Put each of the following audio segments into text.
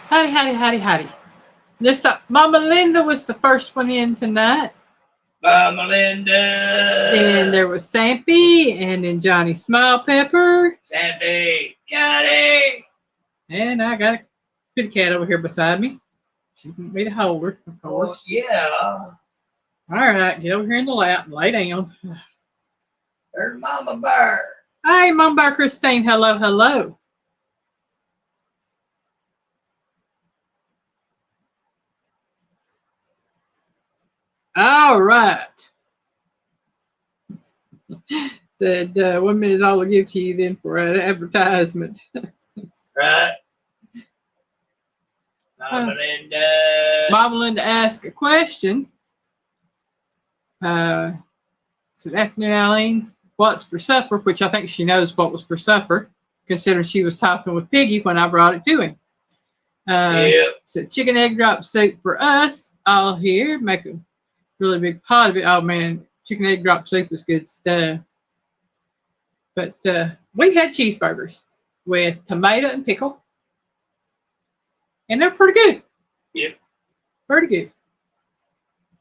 Howdy, howdy, howdy, howdy. This Mama Linda was the first one in tonight. Mama Linda. Then there was Sampy, and then Johnny Smile Pepper. Sandy. Johnny. And I got a kitty cat over here beside me. She want me to hold her, of Oh, course. yeah. All right, get over here in the lap and lay down. There's Mama Bear. Hey, Mom Bear Christine. Hello, hello. All right. Said 1 minute is all I'll give to you then for an advertisement. Right. Mama Linda. Mama Linda asked a question. Said, afternoon, Eileen, what's for supper? Which I think she knows what was for supper, considering she was talking with Piggy when I brought it to him. Yep. Said chicken egg drop soup for us all here. Make a really big pot of it. Oh man, chicken egg drop soup is good stuff. But we had cheeseburgers with tomato and pickle, and they're pretty good. Yep. Pretty good.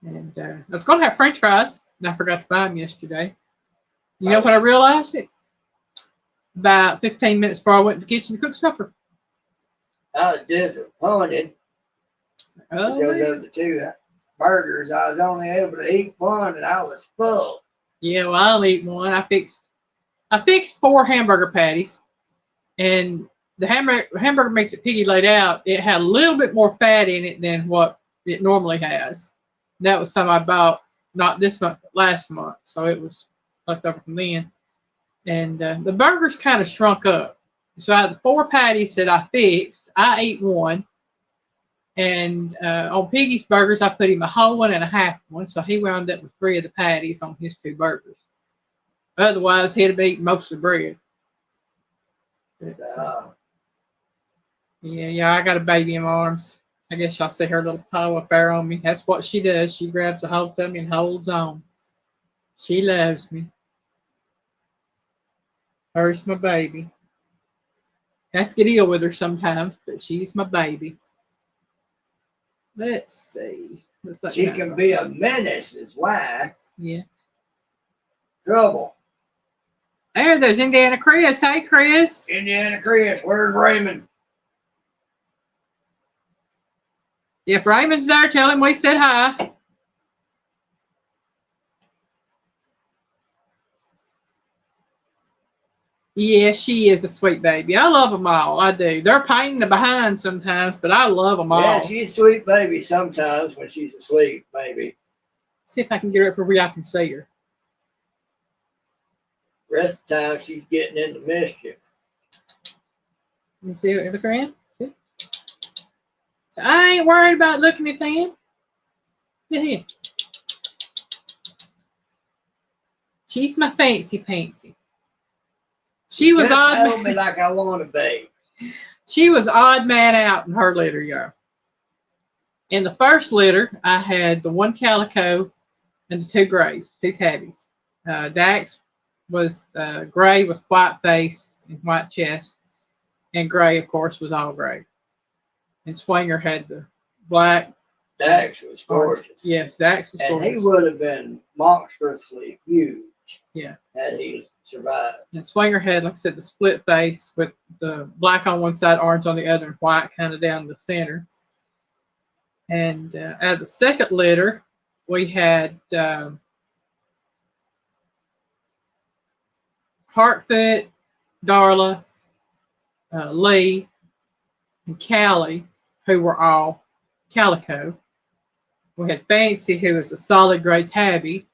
And I was going to have French fries, and I forgot to buy them yesterday. You know what I realized? It about 15 minutes before I went to the kitchen to cook supper. I was disappointed because of the two burgers. I was only able to eat one, and I was full. Yeah, well, I'll eat one. I fixed 4 hamburger patties, and the hamburger meat that Piggy laid out, it had a little bit more fat in it than what it normally has. That was some I bought not this month, but last month, so it was left over from then. And the burgers kind of shrunk up. So out of the 4 patties that I fixed, I ate one. And on Piggy's burgers, I put him a whole one and a half one, so he wound up with 3 of the patties on his 2 burgers. Otherwise, he'd have eaten most of the bread. But, yeah, I got a baby in my arms. I guess y'all see her little paw up there on me. That's what she does. She grabs a hold of me and holds on. She loves me. Her's my baby. I have to get ill with her sometimes, but she's my baby. Let's see. Looks like She can be a menace, is why. Yeah. Trouble. There's Indiana Chris. Hey, Chris. Indiana Chris, where's Raymond? If Raymond's there, tell him we said hi. Yeah, she is a sweet baby. I love them all. I do. They're a pain in the behind sometimes, but I love them all. Yeah, she's a sweet baby sometimes when she's asleep, maybe. See if I can get her up where I can see her. Rest of the time, she's getting into mischief. You see what look around? See? So I ain't worried about looking at them. Sit here. She's my fancy pantsy. She was Just odd. told me like I want to be. She was odd man out in her litter, y'all. In the first litter, I had the 1 calico and the 2 grays, 2 tabbies. Dax was gray with white face and white chest, and gray, of course, was all gray. And Swinger had the black. Dax was gorgeous. Yes, Dax was gorgeous. And he would have been monstrously huge. Yeah. Had he survived. And Swinger had, like I said, the split face with the black on one side, orange on the other, and white kind of down the center. And out of the second litter, we had Hartfoot, Darla, Lee, and Callie, who were all calico. We had Fancy, who was a solid gray tabby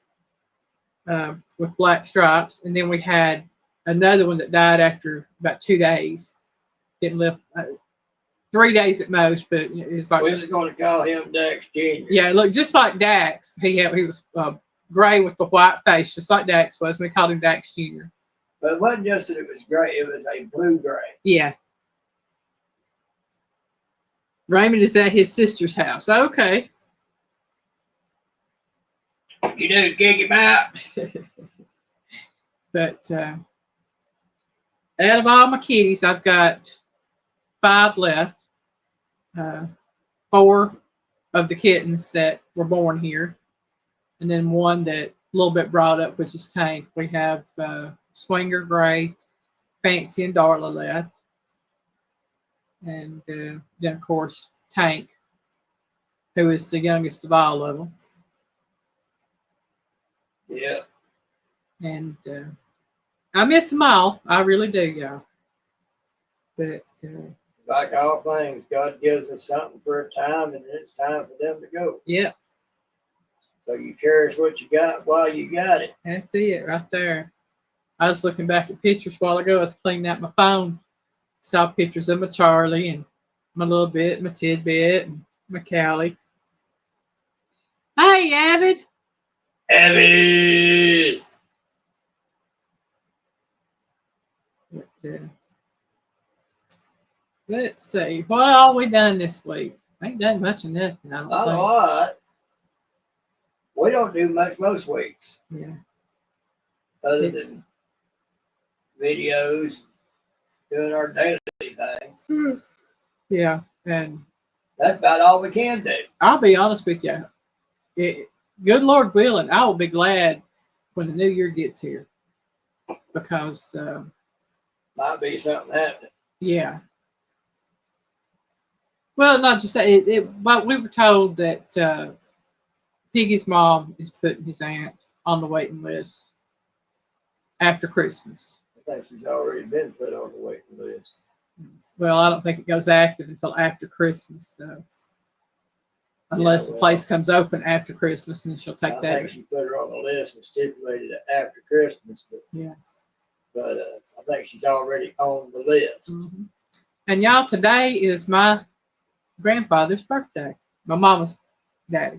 with black stripes. And then we had another one that died after about 2 days. Didn't live 3 days at most, but it's like. We were going to call him Dax Jr. Yeah, it looked just like Dax. He was gray with the white face, just like Dax was. We called him Dax Jr. But it wasn't just that it was gray, it was a blue-gray. Yeah. Raymond is at his sister's house. Okay. You do kick him out. But out of all my kitties, I've got 5 left. 4 of the kittens that were born here, and then one that a little bit brought up, which is Tank. We have Swinger Gray, Fancy, and Darla left. And then, of course, Tank, who is the youngest of all of them. Yeah. And I miss them all. I really do, y'all. But like all things, God gives us something for a time, and it's time for them to go. Yeah. So you cherish what you got while you got it. That's it right there. I was looking back at pictures a while ago. I was cleaning out my phone. Saw pictures of my Charlie and my little bit, my tidbit, and my Callie. Hey, Avid. Avid. Let's see. What all we done this week? Ain't done much of nothing. I don't Not think. a lot. We don't do much most weeks. Yeah. Other than videos, doing our daily thing. Yeah, and that's about all we can do. I'll be honest with you. Good Lord willing, I will be glad when the new year gets here, because might be something happening. Yeah. Well, not just that. But we were told that Piggy's mom is putting his aunt on the waiting list after Christmas. I think she's already been put on the waiting list. Well, I don't think it goes active until after Christmas, so unless the place comes open after Christmas, and then she'll take that. I think she put her on the list and stipulated it after Christmas. But, yeah. But I think she's already on the list. Mm-hmm. And y'all, today is my grandfather's birthday. My mama's daddy.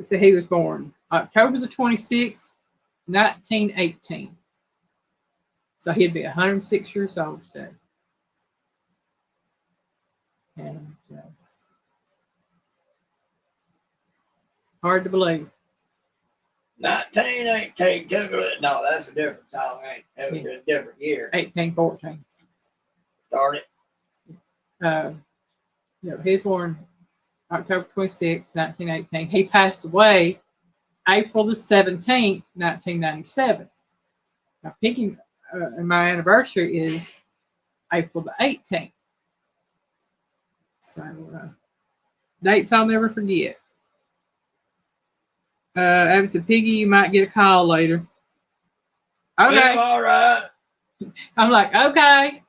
So he was born October the 26th, 1918. So he'd be 106 years old today. And hard to believe. 1918. No, that's a different song, ain't it? That was a different year. 1814. Darn it. He was born October 26, 1918. He passed away April the 17th, 1997. Now, Piggy and my anniversary is April the 18th. So, dates I'll never forget. Abby said, Piggy, you might get a call later. Okay. Yeah, all right. I'm like, okay.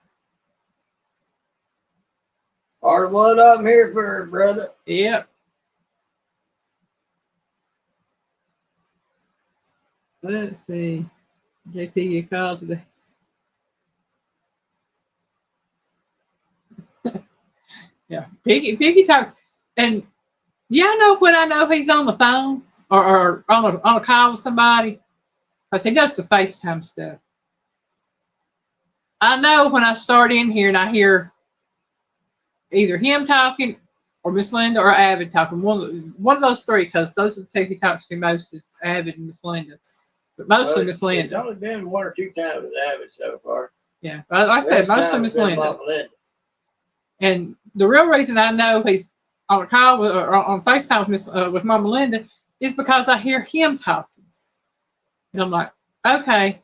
Part of what I'm here for, brother. Yep. Let's see. JP, a call today. Yeah, Piggy talks, and y'all know when I know he's on the phone or on a call with somebody, because he does the FaceTime stuff. I know when I start in here and I hear either him talking or Miss Linda or Avid talking, one of those three, because those are the two he talks to most is Avid and Miss Linda, but mostly Miss Linda. It's only been 1 or 2 times with Avid so far. Yeah, like I said, mostly Miss Linda. And the real reason I know he's on a call with, or on FaceTime with Mama Linda is because I hear him talking. And I'm like, okay.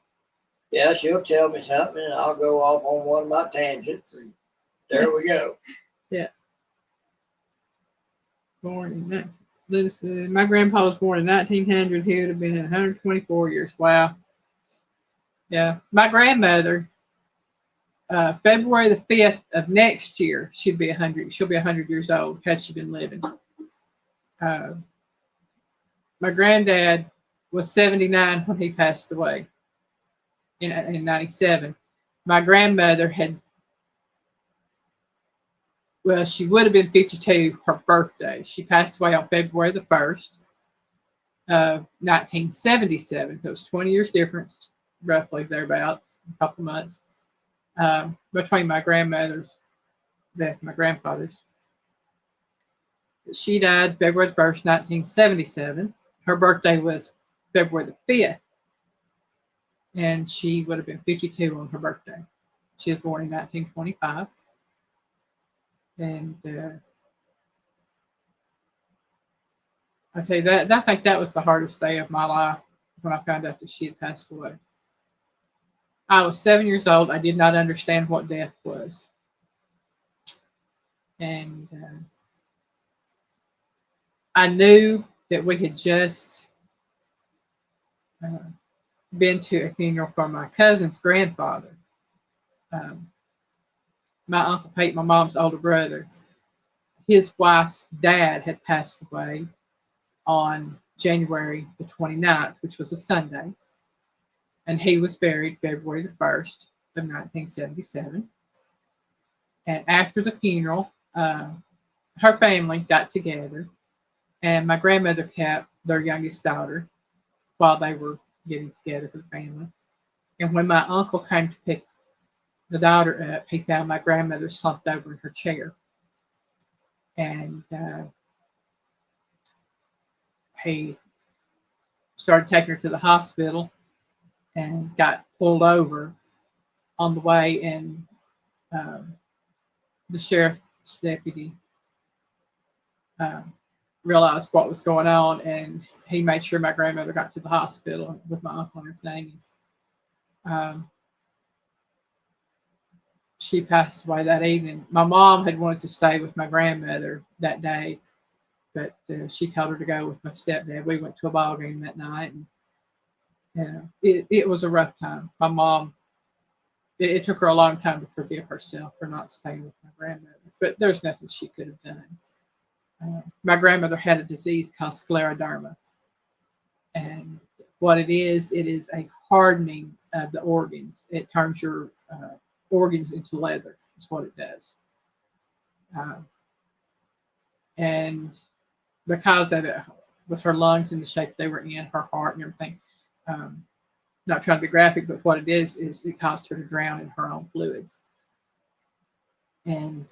Yeah, she'll tell me something and I'll go off on one of my tangents and there we go. Yeah. My grandpa was born in 1900. He would have been 124 years. Wow. Yeah. My grandmother, February the 5th of next year, she'll be 100 years old had she been living. My granddad was 79 when he passed away in 97. My grandmother she would have been 52 her birthday. She passed away on February the 1st of 1977. It was 20 years difference, roughly thereabouts, a couple months, between my grandmother's death and my grandfather's. She died February the 1st, 1977. Her birthday was February the 5th, and she would have been 52 on her birthday. She was born in 1925. And I tell you that I think that was the hardest day of my life when I found out that she had passed away. I was 7 years old. I did not understand what death was, and I knew that we had just uh, been to a funeral for my cousin's grandfather. Um, my uncle Pete, my mom's older brother, his wife's dad had passed away on January the 29th, which was a Sunday, and he was buried February the 1st of 1977. And after the funeral, her family got together, and my grandmother kept their youngest daughter while they were getting together for the family. And when my uncle came to pick the daughter up, he found my grandmother slumped over in her chair. And he started taking her to the hospital and got pulled over on the way. And the sheriff's deputy um, realized what was going on, and he made sure my grandmother got to the hospital with my uncle and everything. She passed away that evening. My mom had wanted to stay with my grandmother that day, but she told her to go with my stepdad. We went to a ball game that night, and it was a rough time. My mom, it took her a long time to forgive herself for not staying with my grandmother, but there's nothing she could have done. My grandmother had a disease called scleroderma, and what it is a hardening of the organs. It turns your organs into leather. Is what it does. And because of it, with her lungs in the shape they were in, her heart and everything, not trying to be graphic, but what it is it caused her to drown in her own fluids. And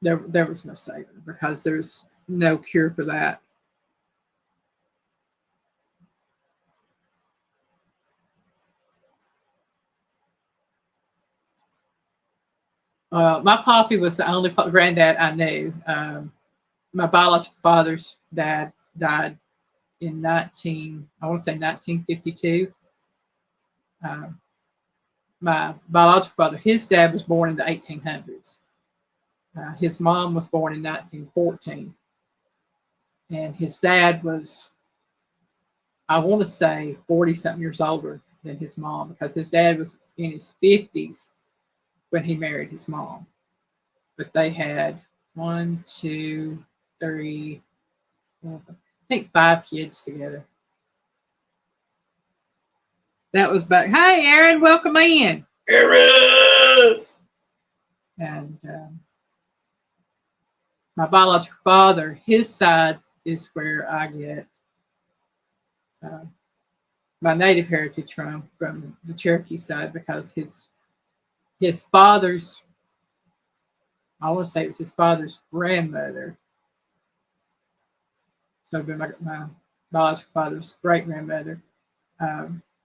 there was no saving her because there's no cure for that. My poppy was the only granddad I knew. My biological father's dad died in I want to say 1952. My biological father, his dad was born in the 1800s. His mom was born in 1914. And his dad was, I want to say, 40 something years older than his mom because his dad was in his 50s when he married his mom. But they had 1, 2, 3, 4, I think 5 kids together. That was back. Hey, Aaron, welcome in. Aaron! And my biological father, his side is where I get my native heritage from the Cherokee side, because his father's, I want to say it was his father's grandmother. So it'd been my biological father's great grandmother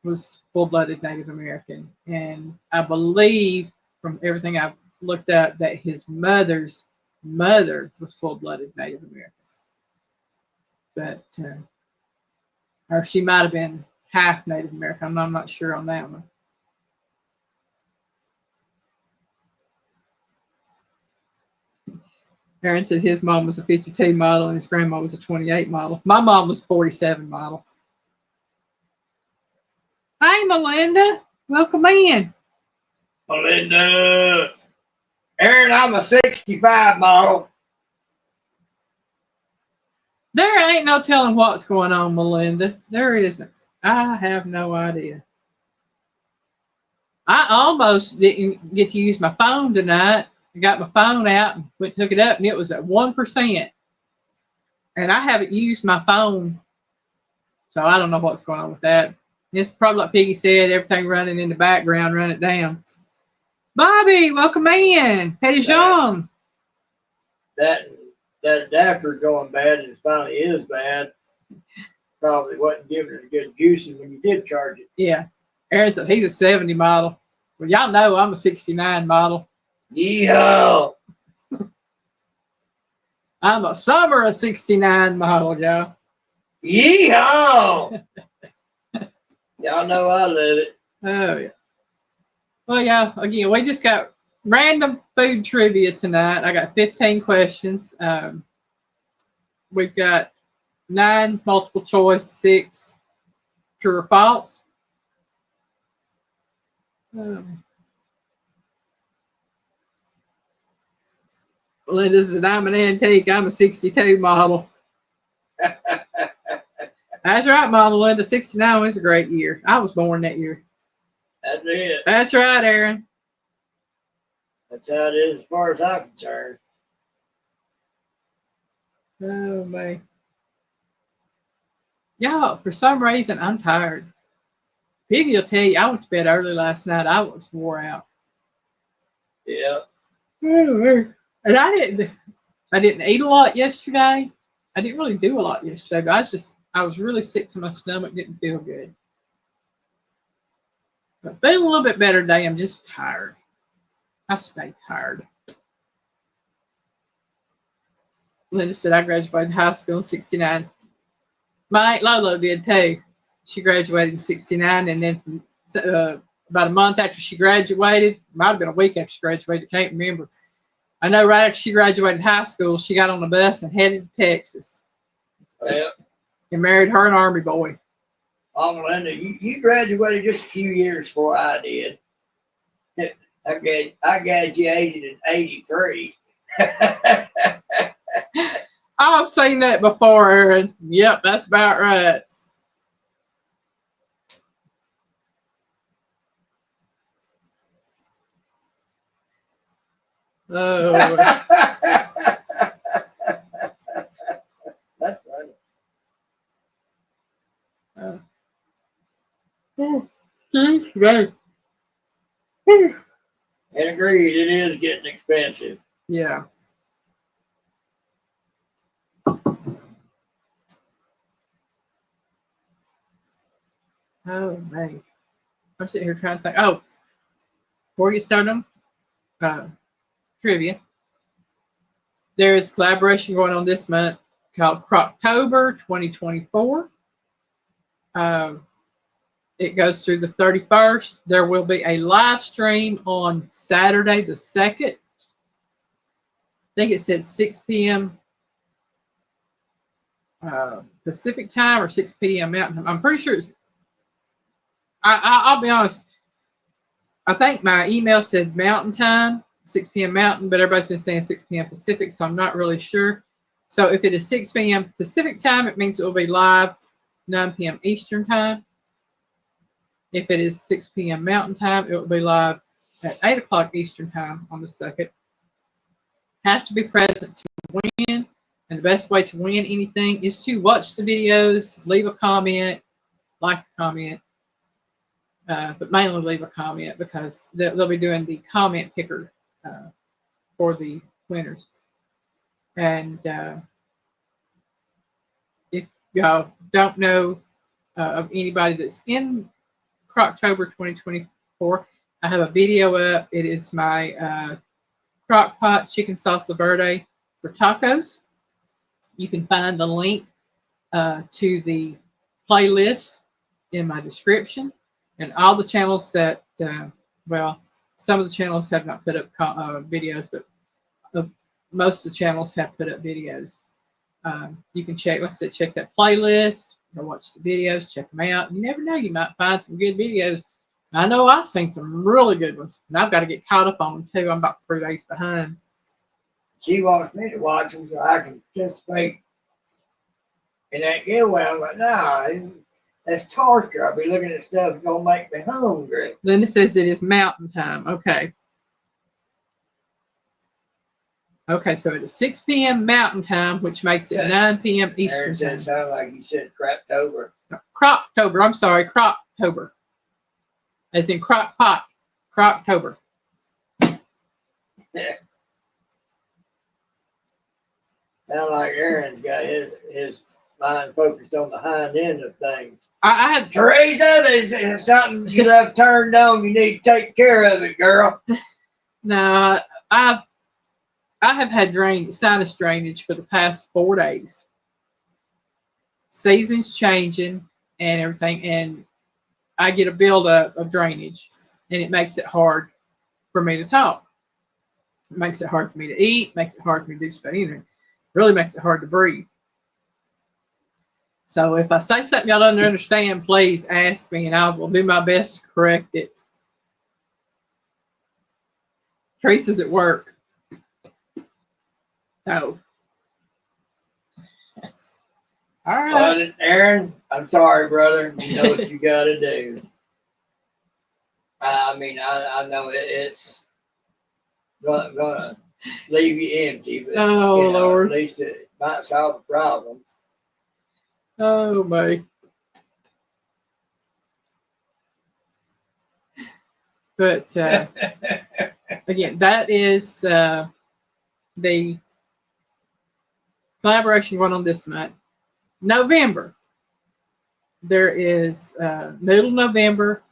was full-blooded Native American, and I believe from everything I've looked up that his mother's mother was full-blooded Native American, but or she might have been half Native American. I'm not sure on that one. Aaron said his mom was a 52 model and his grandma was a 28 model. My mom was 47 model. Hi, Melinda. Welcome in. Melinda. Aaron, I'm a 65 model. There ain't no telling what's going on, Melinda. There isn't. I have no idea. I almost didn't get to use my phone tonight. I got my phone out and went to hook it up, and it was at 1%. And I haven't used my phone, so I don't know what's going on with that. It's probably like Piggy said, everything running in the background, run it down. Bobby, welcome in. Hey, Jean. That adapter going bad, and it finally is bad. Probably wasn't giving it a good juicing when you did charge it. Yeah. Aaron said he's a 70 model. Well, y'all know I'm a 69 model. Yeehaw! I'm a summer of 69 model, y'all. Yeehaw! Y'all know I love it. Oh, yeah. Well, yeah, again, we just got random food trivia tonight. I got 15 questions. We've got 9 multiple choice, 6 true or false. Linda's an I'm an antique. I'm a 62 model. That's right, Mama Linda. 69 was a great year. I was born that year. That's it. That's right, Aaron. That's how it is as far as I'm concerned. Oh, man. Y'all, for some reason, I'm tired. Piggy will tell you, I went to bed early last night. I was wore out. Yeah. And I didn't eat a lot yesterday. I didn't really do a lot yesterday, but I was really sick to my stomach. Didn't feel good. But feeling a little bit better today. I'm just tired. I stay tired. Linda said I graduated high school in 69. My Aunt Lolo did too. She graduated in 69, and then about a month after she graduated, might have been a week after she graduated, I can't remember. I know right after she graduated high school, she got on the bus and headed to Texas. Well, and married her an Army boy. Mama Linda, you graduated just a few years before I did. I graduated in '83. I've seen that before, Aaron. Yep, that's about right. Oh. That's funny. Right. And agreed, it is getting expensive. Yeah. Oh, man. I'm sitting here trying to think. Oh, before you start them, trivia. There is collaboration going on this month called Croctober 2024. It goes through the 31st. There will be a live stream on Saturday the 2nd. I think it said 6 p.m. Pacific time or 6 p.m. Mountain time. I'm pretty sure it's. I'll be honest. I think my email said Mountain time, 6 p.m. Mountain, but everybody's been saying 6 p.m. Pacific, so I'm not really sure. So if it is 6 p.m. Pacific time, it means it will be live 9 p.m. Eastern time. If it is 6 p.m. Mountain time, it will be live at 8 o'clock Eastern time on the 2nd. Have to be present to win. And the best way to win anything is to watch the videos, leave a comment, like the comment, but mainly leave a comment because they'll be doing the comment picker for the winners. And if y'all don't know of anybody that's in Croctober 2024, I have a video up. It is my crock pot chicken salsa verde for tacos. You can find the link to the playlist in my description, and all the channels that some of the channels have not put up videos, but most of the channels have put up videos. You can check, like I said, check that playlist or watch the videos, check them out. You never know, you might find some good videos. I know I've seen some really good ones, and I've got to get caught up on them too. I'm about 3 days behind. She wants me to watch them so I can participate in that giveaway. I'm like, nah, that's torture. I'll be looking at stuff that's going to make me hungry. Linda says it is Mountain time. Okay. Okay, so it is 6 p.m. Mountain time, which makes it 9 p.m. Eastern time. It sounded like you said Croctober. No, Croctober. I'm sorry, Croctober. As in crock pot. Croctober. Yeah. Sound like Aaron's got his mind focused on the hind end of things. I had Teresa, there's something you left turned on. You need to take care of it, girl. No, I I have had sinus drainage for the past 4 days. Seasons changing and everything, and I get a buildup of drainage, and it makes it hard for me to talk. It makes it hard for me to eat. Makes it hard for me to do just about anything. It really makes it hard to breathe. So if I say something y'all don't understand, please ask me, and I will do my best to correct it. Teresa's at work. So, all right. Well, Aaron, I'm sorry, brother. You know what you got to do. I mean, I know it's gonna leave you empty, but Oh, Lord. at least it might solve the problem. Oh, boy. But again, that is the collaboration going on this month. November. There is middle November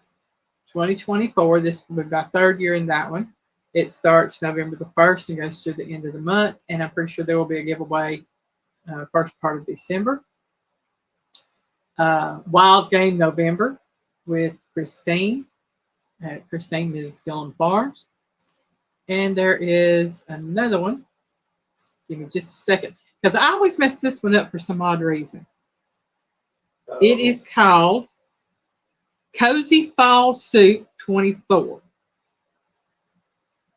2024. This will be my 3rd year in that one. It starts November the 1st and goes through the end of the month. And I'm pretty sure there will be a giveaway first part of December. Wild Game November with Christine. Christine is Gillen Farms. And there is another one. Give me just a second. Because I always mess this one up for some odd reason. It is called Cozy Fall Soup 24.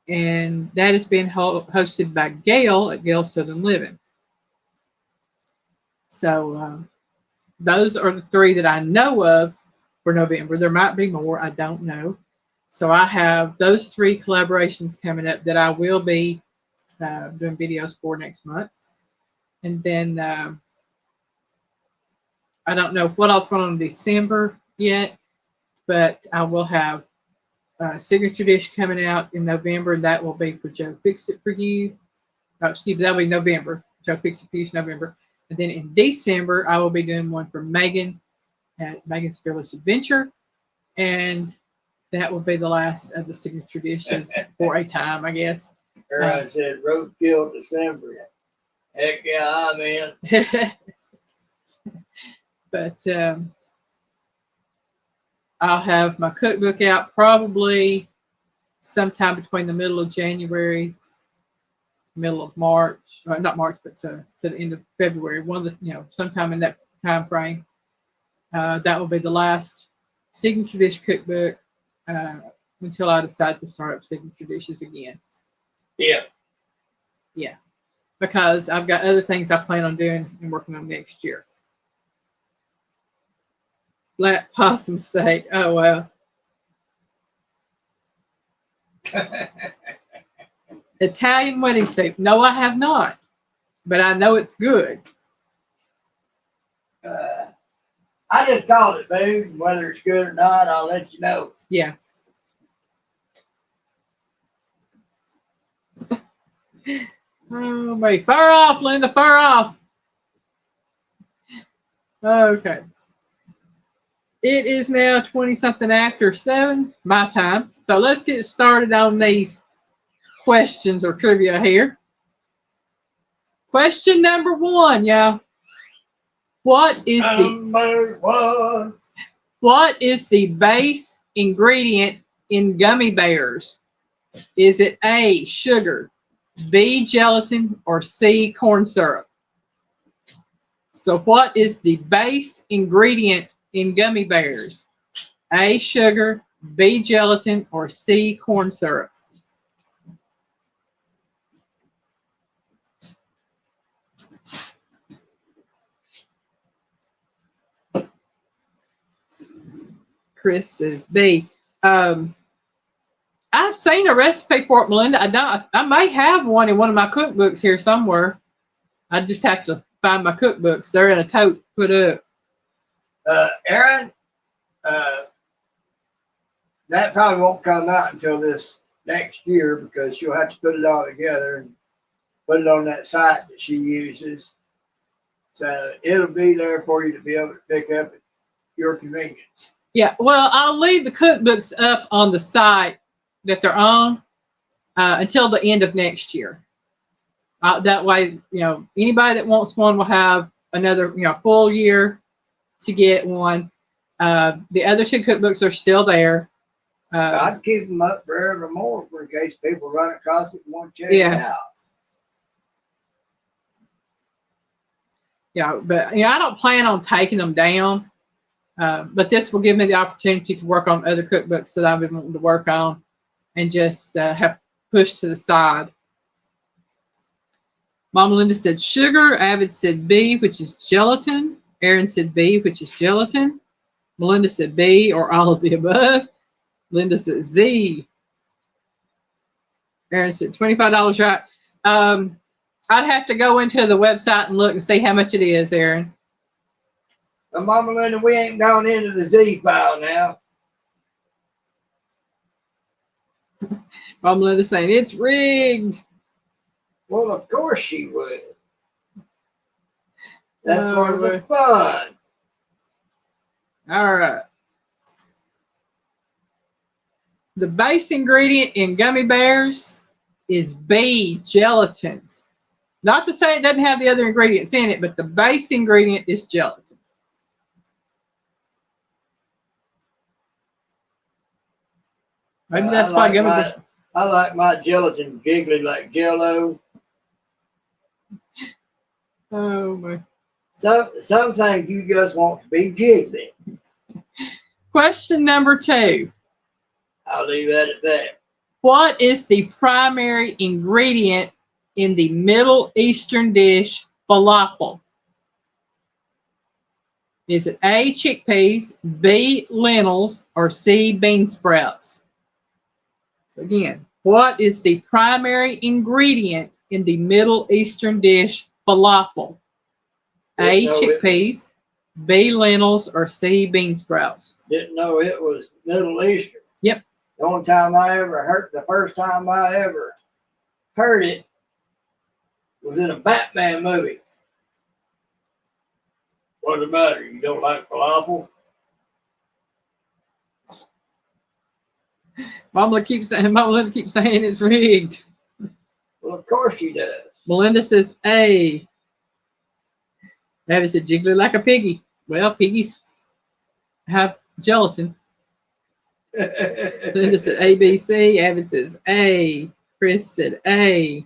And that is being hosted by Gail at Gail Southern Living. So those are the 3 that I know of for November. There might be more. I don't know. So I have those 3 collaborations coming up that I will be doing videos for next month. And then I don't know what else going on in December yet, but I will have Signature Dish coming out in November, and that will be for Joe Fix It For You. Oh, excuse me, that'll be November. Joe Fix It For You is November. And then in December, I will be doing one for Megan at Megan's Fearless Adventure. And that will be the last of the signature dishes for a time, I guess. Everyone said roadkill December. Heck yeah, I'm in. But I'll have my cookbook out probably sometime between the middle of January, middle of March, not March, but to the end of February. Sometime in that time frame. That will be the last signature dish cookbook until I decide to start up signature dishes again. Yeah. Yeah. Because I've got other things I plan on doing and working on next year. Black possum steak. Oh, wow. Italian wedding soup. No, I have not. But I know it's good. I just called it, dude. Whether it's good or not, I'll let you know. Yeah. Oh, wait. Fire off, Linda. Fire off. Okay. It is now 20-something after 7, my time. So let's get started on these questions or trivia here. Question number 1, y'all. What is the base ingredient in gummy bears? Is it A, sugar, B, gelatin, or C, corn syrup? So what is the base ingredient in gummy bears? A, sugar, B, gelatin, or C, corn syrup? Chris says B. I've seen a recipe for it, Melinda. I may have one in one of my cookbooks here somewhere. I just have to find my cookbooks. They're in a tote put up. Aaron, that probably won't come out until this next year because she'll have to put it all together and put it on that site that she uses. So it'll be there for you to be able to pick up at your convenience. Yeah, well, I'll leave the cookbooks up on the site that they're on until the end of next year. That way, anybody that wants one will have another, full year to get one. The other two cookbooks are still there. I'd keep them up forevermore in case people run across it and want to check it out. Yeah, but I don't plan on taking them down. But this will give me the opportunity to work on other cookbooks that I've been wanting to work on and just have pushed to the side. Mama Linda said sugar. Avid said B, which is gelatin. Aaron said B, which is gelatin. Melinda said B, or all of the above. Linda said Z. Aaron said $25, right? I'd have to go into the website and look and see how much it is, Aaron. Well, Mama Linda, we ain't gone into the Z file now. Mama Linda saying it's rigged. Well, of course she would. That's part of the fun. All right. The base ingredient in gummy bears is B, gelatin. Not to say it doesn't have the other ingredients in it, but the base ingredient is gelatin. Maybe that's why gummy bears. I like my gelatin jiggly like Jell-O. Oh my. Some things you just want to be jiggly. Question number 2. I'll leave that at that. What is the primary ingredient in the Middle Eastern dish falafel? Is it A, chickpeas, B, lentils, or C, bean sprouts? So again, what is the primary ingredient in the Middle Eastern dish falafel? A, chickpeas, B, lentils, or C, bean sprouts? Didn't know it was Middle Eastern. Yep. The first time I ever heard it was in a Batman movie. What's the matter? You don't like falafel? Mama keeps saying it's rigged. Well, of course she does. Melinda says A. David said jiggly like a piggy. Well, piggies have gelatin. Linda said A, B, C. Avid says A. Chris said A.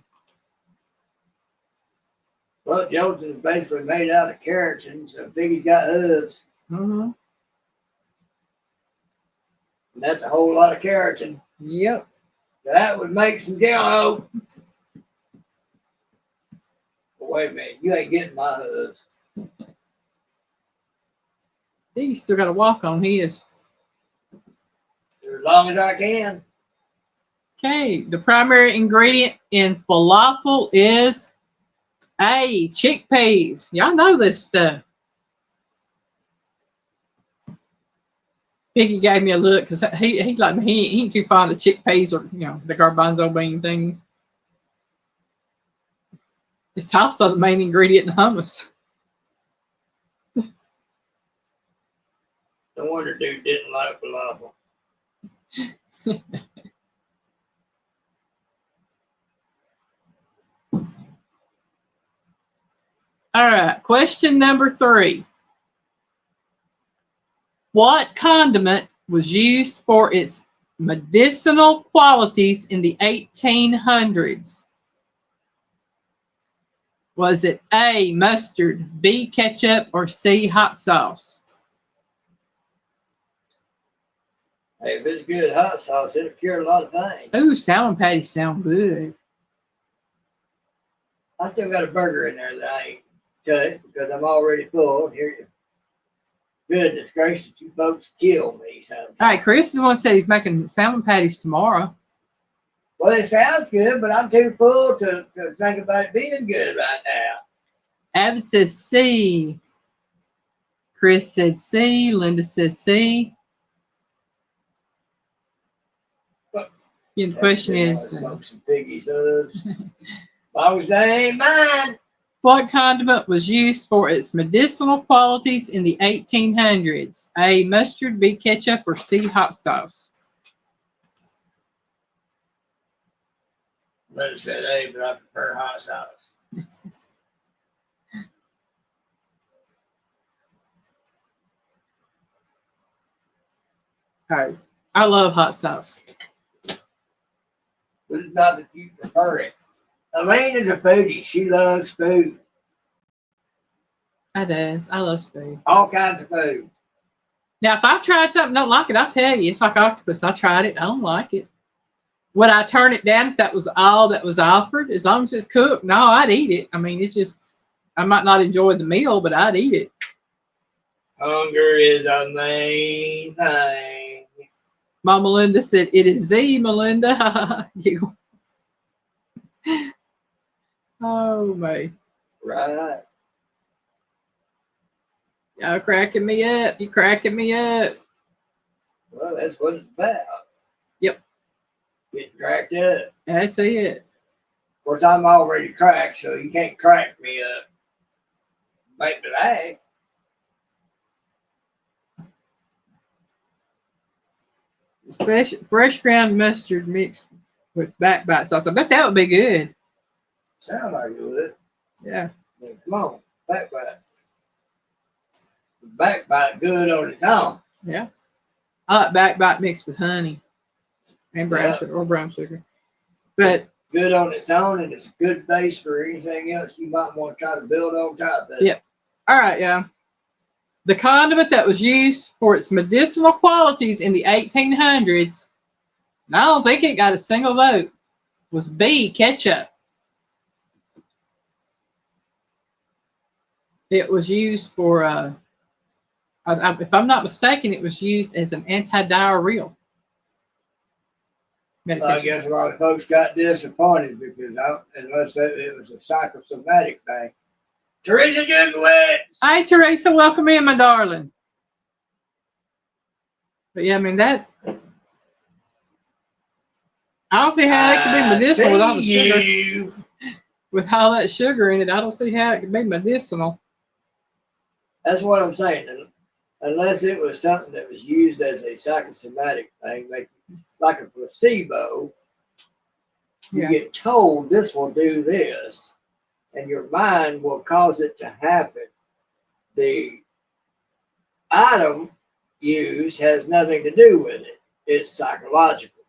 Well, gelatin is basically made out of keratin, so piggy's got hooves. Mm-hmm. And that's a whole lot of keratin. Yep. So that would make some Jell-O. But wait a minute, you ain't getting my hooves. He's still got to walk on his. As long as I can. Okay, the primary ingredient in falafel is A, chickpeas. Y'all know this stuff. Piggy gave me a look because he's like me. He ain't too fond of chickpeas or the garbanzo bean things. It's also the main ingredient in hummus. No wonder dude didn't like falafel. All right, question number 3. What condiment was used for its medicinal qualities in the 1800s? Was it A, mustard, B, ketchup, or C, hot sauce? Hey, if it's good hot sauce, it'll cure a lot of things. Ooh, salmon patties sound good. I still got a burger in there that I ain't cut because I'm already full. Here, goodness gracious, you folks kill me sometimes. All right, Chris is the one that said he's making salmon patties tomorrow. Well, it sounds good, but I'm too full to think about it being good right now. Abbott says C. Chris said C. Linda says C. The question is, smoke some piggies hooves. As long as they ain't mine. What condiment was used for its medicinal qualities in the 1800s? A, mustard, B, ketchup, or C, hot sauce? Linda said, hey, but I prefer hot sauce. Hey, I love hot sauce. But it's not that you prefer it. Elaine is a foodie. She loves food. I does. I love food. All kinds of food. Now, if I've tried something, don't like it, I'll tell you. It's like octopus. I tried it. I don't like it. Would I turn it down if that was all that was offered? As long as it's cooked, no, I'd eat it. I mean, it's just, I might not enjoy the meal, but I'd eat it. Hunger is a main thing. Mama Melinda said, it is Z, Melinda. You. Oh, man. Right. Y'all cracking me up. You cracking me up. Well, that's what it's about. Yep. Getting cracked up. That's it. Of course, I'm already cracked, so you can't crack me up. Make me laugh. Fresh ground mustard mixed with backbite sauce. I bet that would be good. Sound like it would. Yeah. Well, come on, backbite. Backbite good on its own. Yeah. I like backbite mixed with honey and brown sugar or brown sugar. But good on its own, and it's a good base for anything else you might want to try to build on top of it. Yep. All right, yeah. The condiment that was used for its medicinal qualities in the 1800s, and I don't think it got a single vote, was B, ketchup. It was used for, if I'm not mistaken, it was used as an antidiarrheal medication. I guess a lot of folks got disappointed because unless it was a psychosomatic thing. Teresa Jugowitz! Hi, Teresa. Welcome in, my darling. But yeah, I mean, that, I don't see how it could be medicinal with all the sugar. With all that sugar in it, I don't see how it could be medicinal. That's what I'm saying. Unless it was something that was used as a psychosomatic thing, like a placebo, you get told this will do this, and your mind will cause it to happen. The item used has nothing to do with it. It's psychological.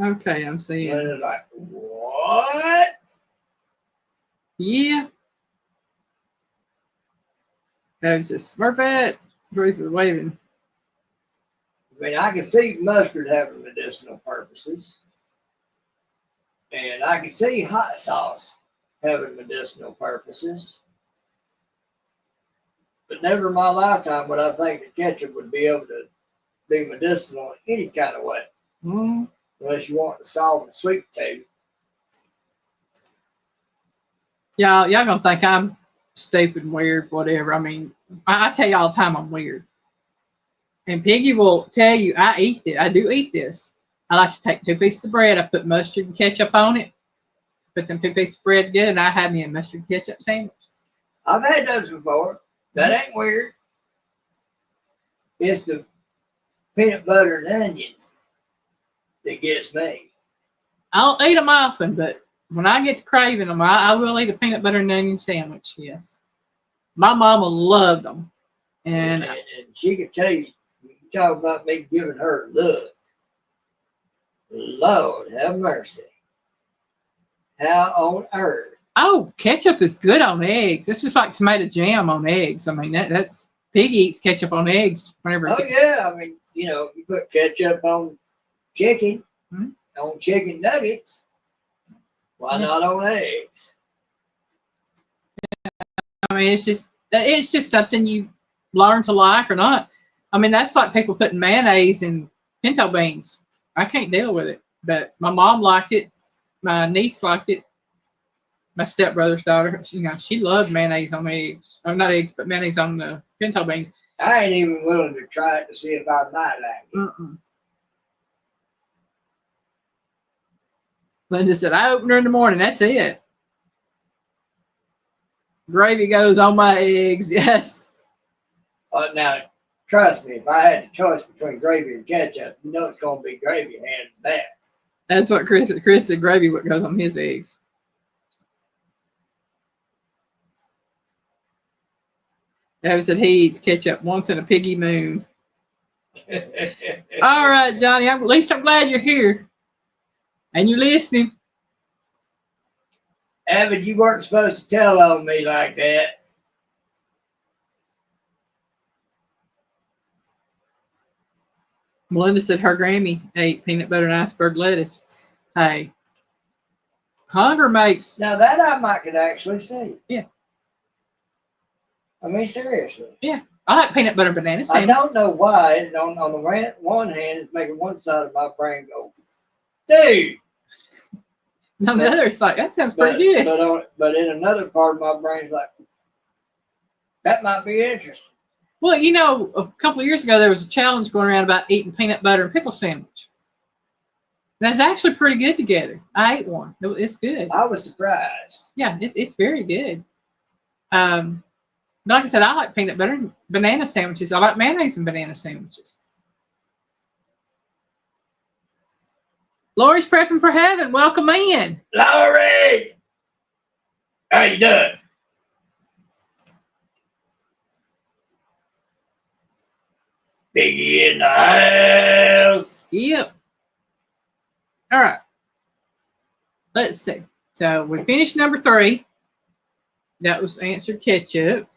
Okay, I'm seeing. And it's like, what? Yeah. There's a Smurfette. Joyce is waving. I mean, I can see mustard having medicinal purposes. And I can see hot sauce having medicinal purposes. But never in my lifetime would I think that ketchup would be able to be medicinal in any kind of way. Mm. Unless you want to solve the sweet tooth. Y'all gonna think I'm stupid and weird, whatever. I mean, I tell you all the time I'm weird. And Piggy will tell you I eat it. I do eat this. I like to take 2 pieces of bread. I put mustard and ketchup on it. Put them 2 pieces of bread together, and I have me a mustard and ketchup sandwich. I've had those before. That ain't weird. It's the peanut butter and onion that gets me. I don't eat them often, but when I get to craving them, I will eat a peanut butter and onion sandwich, yes. My mama loved them. And she could tell you, you talk about me giving her a look. Lord have mercy. How on earth? Oh, ketchup is good on eggs. It's just like tomato jam on eggs. I mean, that's Piggy eats ketchup on eggs whenever. Oh yeah, I mean, you put ketchup on chicken, on chicken nuggets. Why not on eggs? I mean, it's just something you learn to like or not. I mean, that's like people putting mayonnaise in pinto beans. I can't deal with it. But my mom liked it. My niece liked it. My stepbrother's daughter, she loved mayonnaise on eggs. Or not eggs, but mayonnaise on the pinto beans. I ain't even willing to try it to see if I might like it. Mm-mm. Linda said, I open her in the morning. That's it. Gravy goes on my eggs. Yes. Now, trust me, if I had the choice between gravy and ketchup, it's going to be gravy, hands down. That's what Chris said. Gravy, what goes on his eggs. Evan said he eats ketchup once in a piggy moon. All right, Johnny. At least I'm glad you're here and you're listening. Evan, you weren't supposed to tell on me like that. Melinda said her Grammy ate peanut butter and iceberg lettuce. Hey, hunger makes. Now that I could actually see. Yeah. I mean, seriously. Yeah. I like peanut butter and banana sandwich. I don't know why. On the one hand, it's making one side of my brain go, dude. On the other side, that sounds pretty good. But in another part of my brain's like, that might be interesting. Well, you know, a couple of years ago, there was a challenge going around about eating peanut butter and pickle sandwich. That's actually pretty good together. I ate one. It's good. I was surprised. Yeah, it's very good. Like I said, I like peanut butter and banana sandwiches. I like mayonnaise and banana sandwiches. Lori's prepping for heaven. Welcome in. Lori! How you doing? Biggie in the house. Yep. All right. Let's see. So we finished number 3. That was answered ketchup.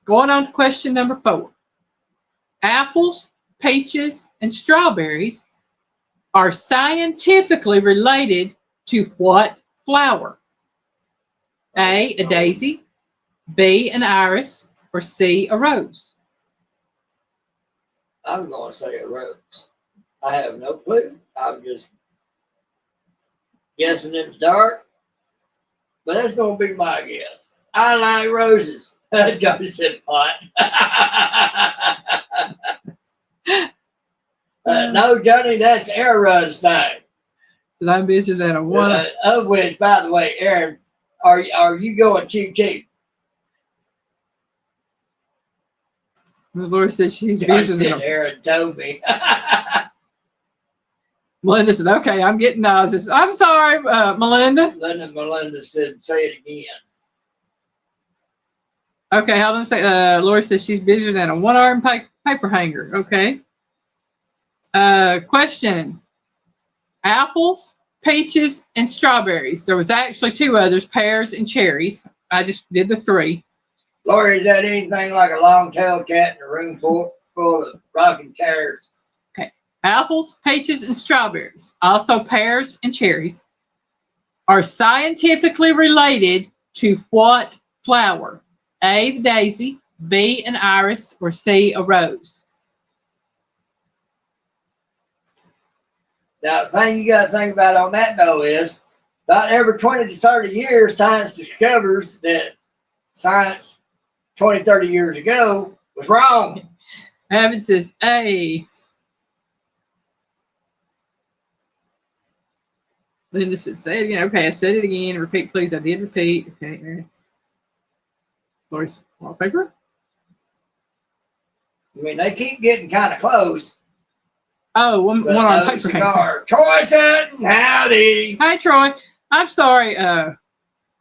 Going on to question number 4. Apples, peaches, and strawberries are scientifically related to what flower? A daisy, B, an iris, or C, a rose? I'm going to say a rose. I have no clue. I'm just guessing in the dark. But that's going to be my guess. I like roses. Johnny said pot. No, Johnny, that's Aaron's thing. So I'm busier than a one. Of which, by the way, Aaron, are you going cheap? Laura says she's busier than a. Aaron told me. Melinda said, okay, I'm getting nauseous. I'm sorry, Melinda. Melinda said, say it again. Okay, hold on a second. Laura says she's busier than a one-arm paper hanger. Okay. Question. Apples, peaches, and strawberries. There was actually 2 others, pears and cherries. I just did the 3. Laura, is that anything like a long-tailed cat in a room full of rocking chairs? Okay. Apples, peaches, and strawberries, also pears and cherries, are scientifically related to what flower? A, the daisy, B, an iris, or C, a rose? Now, the thing you got to think about on that, though, is about every 20 to 30 years, science discovers that science 20, 30 years ago was wrong. Evan says A. Linda said, say it again. Okay, I said it again. Repeat, please. I did repeat. Okay. Lori's wallpaper. I mean, they keep getting kind of close. Oh, one on paper. Cigar. Troy Sutton, howdy. Hi, Troy. I'm sorry,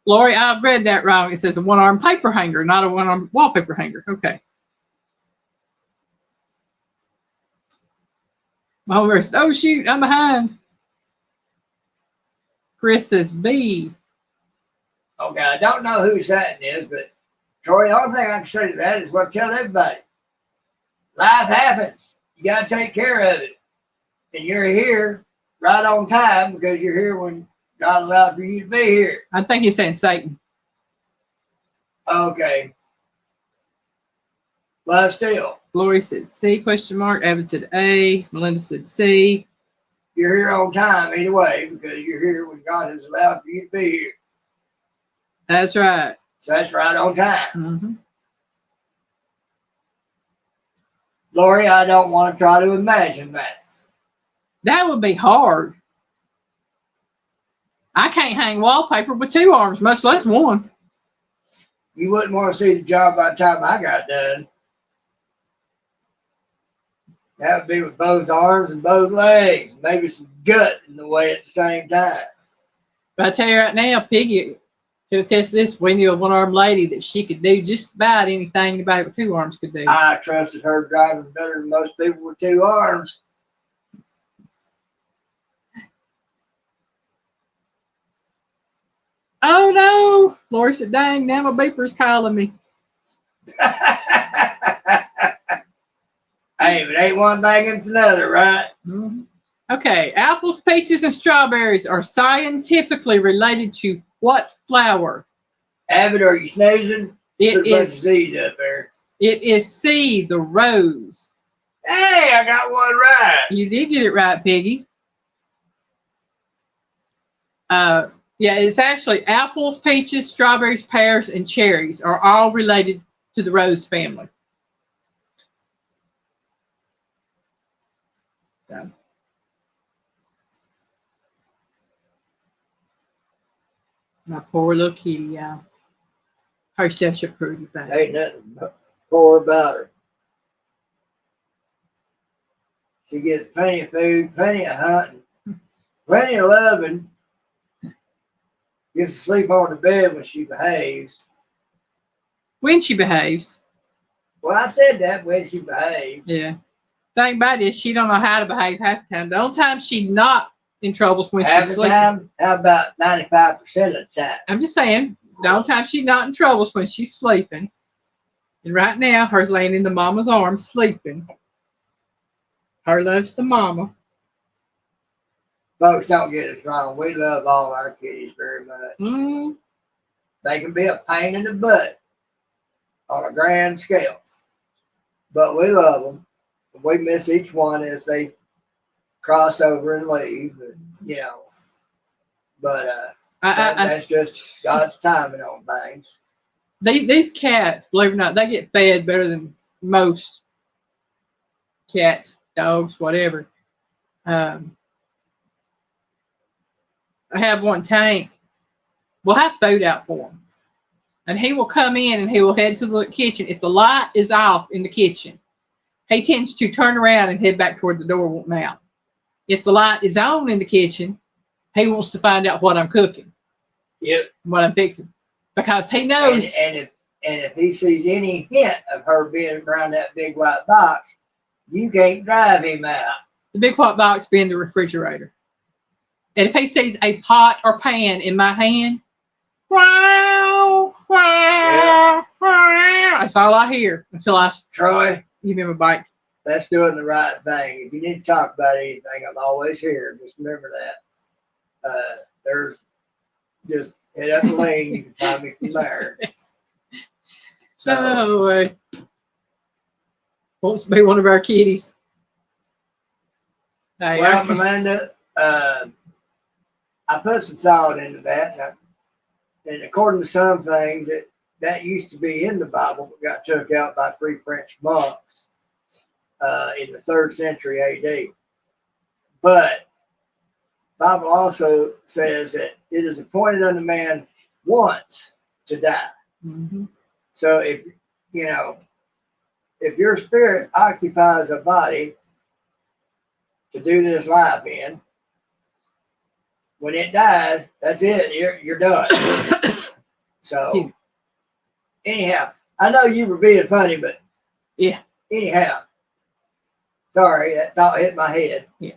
Lori. I've read that wrong. It says a one-arm paper hanger, not a one-arm wallpaper hanger. Okay. Oh, shoot. I'm behind. Chris says B. Okay, I don't know who Sutton is, but Troy, the only thing I can say to that is what I tell everybody. Life happens. You got to take care of it. And you're here right on time because you're here when God allowed for you to be here. I think he's saying Satan. Okay. But still. Lori said C, question mark. Evan said A. Melinda said C. You're here on time either way because you're here when God has allowed for you to be here. That's right. So that's right on time. Mm-hmm. Lori, I don't want to try to imagine that. That would be hard. I can't hang wallpaper with 2 arms, much less one. You wouldn't want to see the job by the time I got done. That would be with both arms and both legs. Maybe some gut in the way at the same time. But I tell you right now, Piggy could attest this. We knew a one-armed lady that she could do just about anything anybody with two arms could do. I trusted her driving better than most people with two arms. Oh no! Lori said, dang, now my beeper's calling me. Hey, but ain't one thing, it's another, right? Mm-hmm. Okay, apples, peaches, and strawberries are scientifically related to what flower? Abbott, are you snoozing? It There's a bunch of is. Z's up there. It is C, the rose. Hey, I got one right. You did get it right, Piggy. Yeah, it's actually apples, peaches, strawberries, pears, and cherries are all related to the rose family. So, my poor little kitty, y'all. Her such a pretty baby. Ain't nothing poor about her. She gets plenty of food, plenty of hunting, plenty of loving. Gets to sleep on the bed when she behaves. When she behaves. Well, I said that when she behaves. Yeah. Thing about it is she don't know how to behave half the time. The only time she's not in trouble is when she's sleeping. Time? How about 95% of the time? I'm just saying, the only time she's not in trouble is when she's sleeping. And right now, her's laying in the mama's arms sleeping. Her loves the mama. Folks, don't get us wrong. We love all our kitties very much. Mm. They can be a pain in the butt on a grand scale. But we love them. We miss each one as they cross over and leave. You know. But that's just God's timing on things. These cats, believe it or not, they get fed better than most cats, dogs, whatever. I have one Tank. We'll have food out for him. And he will come in and he will head to the kitchen. If the light is off in the kitchen, he tends to turn around and head back toward the door, wanting out. If the light is on in the kitchen, he wants to find out what I'm cooking. Yep. What I'm fixing. Because he knows. And if he sees any hint of her being around that big white box, you can't drive him out. The big white box being the refrigerator. And if he sees a pot or pan in my hand, wow, wow, wow, that's all I hear until I Troy, give him a bite. That's doing the right thing. If you need to talk about anything, I'm always here. Just remember that. There's just hit up the lane. You can find me from there. So, wants to be one of our kitties. Well, Melinda, I put some thought into that, and according to some things, that used to be in the Bible, but got took out by 3 French monks in the 3rd century A.D. But the Bible also says that it is appointed unto man once to die. Mm-hmm. So if your spirit occupies a body to do this life in, when it dies, that's it. You're done. So anyhow, I know you were being funny, but yeah. Anyhow, sorry, that thought hit my head. Yeah.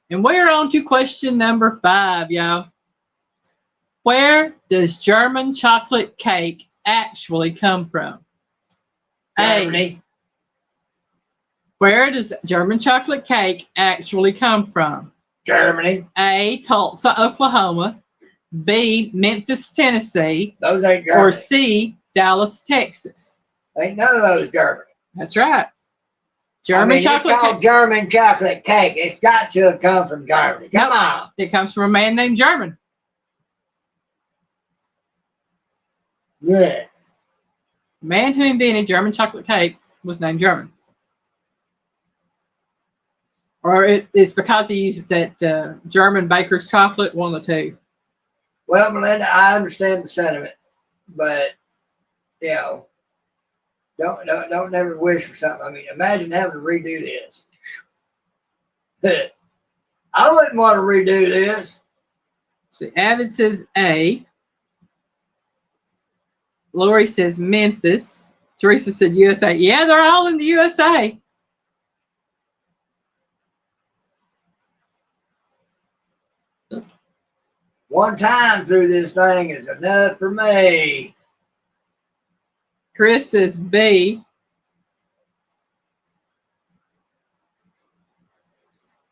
And we're on to question number 5, y'all. Where does German chocolate cake actually come from? Germany. Where does German chocolate cake actually come from? Germany. A, Tulsa, Oklahoma. B, Memphis, Tennessee. Those ain't Germany. Or C, Dallas, Texas. Ain't none of those Germany. That's right. German chocolate it's called cake. German chocolate cake. It's got to have come from Germany. Come on. It comes from a man named German. Yeah. The man who invented German chocolate cake was named German. Or it's because he used that German baker's chocolate, one of the two. Well, Melinda, I understand the sentiment, but don't never wish for something. I mean, imagine having to redo this. I wouldn't want to redo this. See, Avid says A. Lori says Memphis. Teresa said USA. Yeah, they're all in the USA. One time through this thing is enough for me. Chris says B.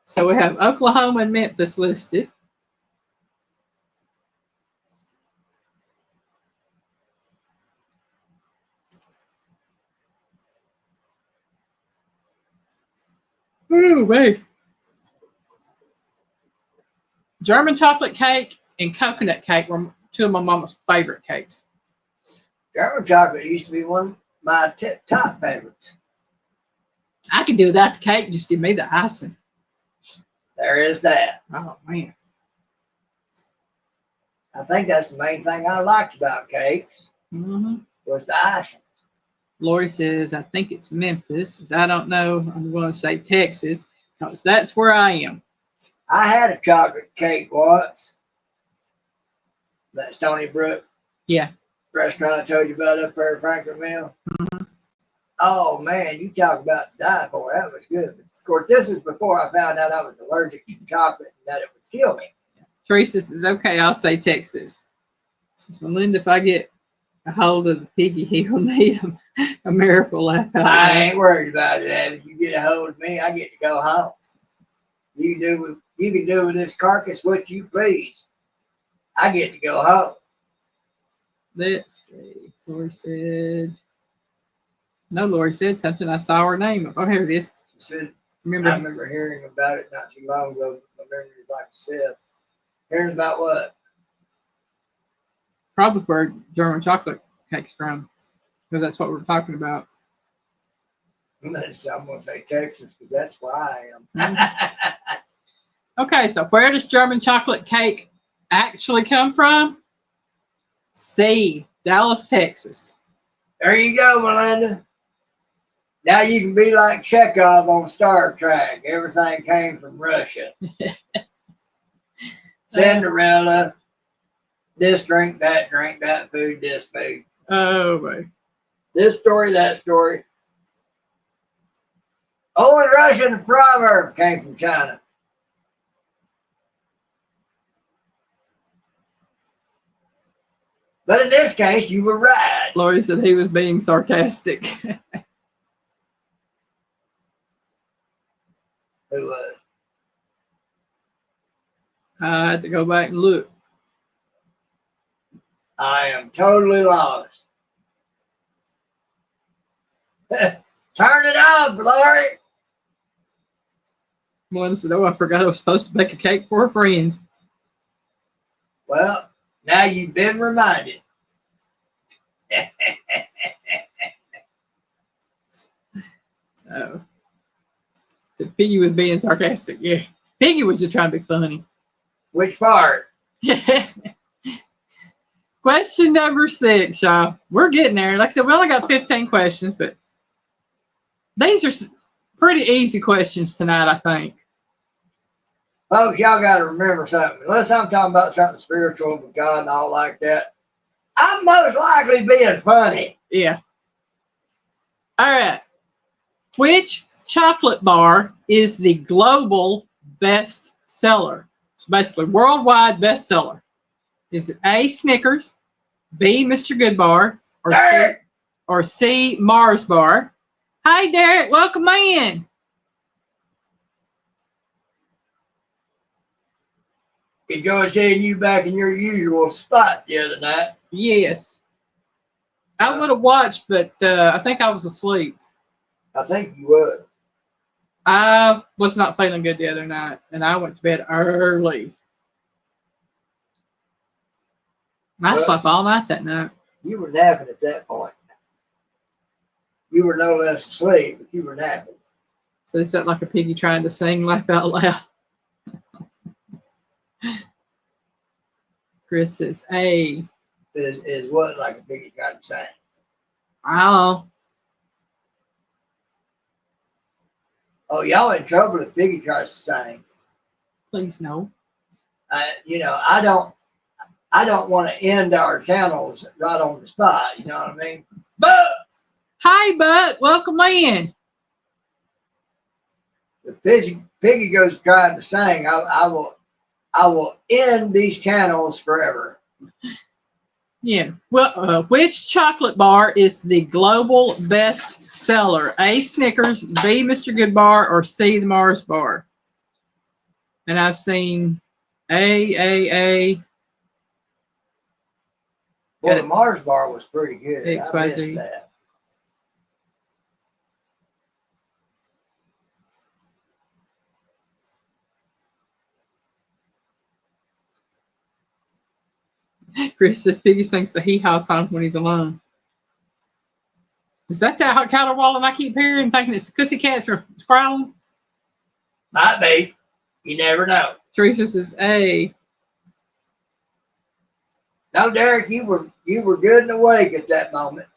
So we have Oklahoma and Memphis listed. Ooh, wait. German chocolate cake and coconut cake were two of my mama's favorite cakes. German chocolate used to be one of my top favorites. I could do without the cake. Just give me the icing. There is that. Oh, man. I think that's the main thing I liked about cakes was the icing. Lori says, I think it's Memphis. I don't know. I'm going to say Texas because that's where I am. I had a chocolate cake once. That Stony Brook restaurant I told you about up there at Franklin Mill. Oh, man, you talk about to die for. That was good. But of course, this was before I found out I was allergic to chocolate and that it would kill me. Teresa says, okay, I'll say Texas. Says, Melinda, if I get a hold of the piggy, he'll need a miracle laugh out. I ain't worried about it, Abby. You get a hold of me, I get to go home. You can do with this carcass what you please. I get to go home. Let's see. Lori said, no, Lori said something. I saw her name. Oh, here it is. She said, I Remember? remember hearing about it not too long ago. My memory is like I said. Hearing about what? Probably where German chocolate cake's from, because that's what we're talking about. I'm going to say Texas because that's where I am. Okay, so where does German chocolate cake actually come from? C, Dallas, Texas. There you go, Melinda. Now you can be like Chekhov on Star Trek. Everything came from Russia. Cinderella, this drink, that food, this food. Oh, boy. This story, that story. Old Russian proverb came from China. But in this case, you were right. Lori said he was being sarcastic. Who was? I had to go back and look. I am totally lost. Turn it off, Lori. One said, oh, I forgot I was supposed to bake a cake for a friend. Well, now you've been reminded. Oh. So Piggy was being sarcastic. Yeah. Piggy was just trying to be funny. Which part? Question number 6, y'all. We're getting there. Like I said, we only got 15 questions, but these are pretty easy questions tonight, I think. Folks, y'all got to remember something. Unless I'm talking about something spiritual with God and all like that, I'm most likely being funny. Yeah. All right. Which chocolate bar is the global best seller? It's basically worldwide bestseller. Is it A, Snickers, B, Mr. Goodbar, or C, Mars Bar? Hi, Derek. Welcome in. Enjoyed seeing you back in your usual spot the other night. Yes. I would have watched, but I think I was asleep. I think you was. I was not feeling good the other night, and I went to bed early. I slept all night that night. You were napping at that point. You were no less asleep, but you were napping. So it's like a piggy trying to sing laugh out loud. Chris says A. Is what like a piggy trying to sing? I don't know. Oh, y'all in trouble if Piggy tries to sing. Please no. You know, I don't want to end our channels right on the spot. You know what I mean? But Hi, Buck. Welcome in. if Piggy goes trying to sing, I will end these channels forever. Yeah. Well, which chocolate bar is the global best seller? A, Snickers, B, Mr. Goodbar, or C, the Mars bar? And I've seen A. Well, the Mars bar was pretty good. XYZ. I missed that. Chris says Piggy sings the hee haw song when he's alone. Is that that caterwauling I keep hearing, thinking it's the pussycats are growling? Might be. You never know. Teresa says A. No, Derek, you were good and awake at that moment.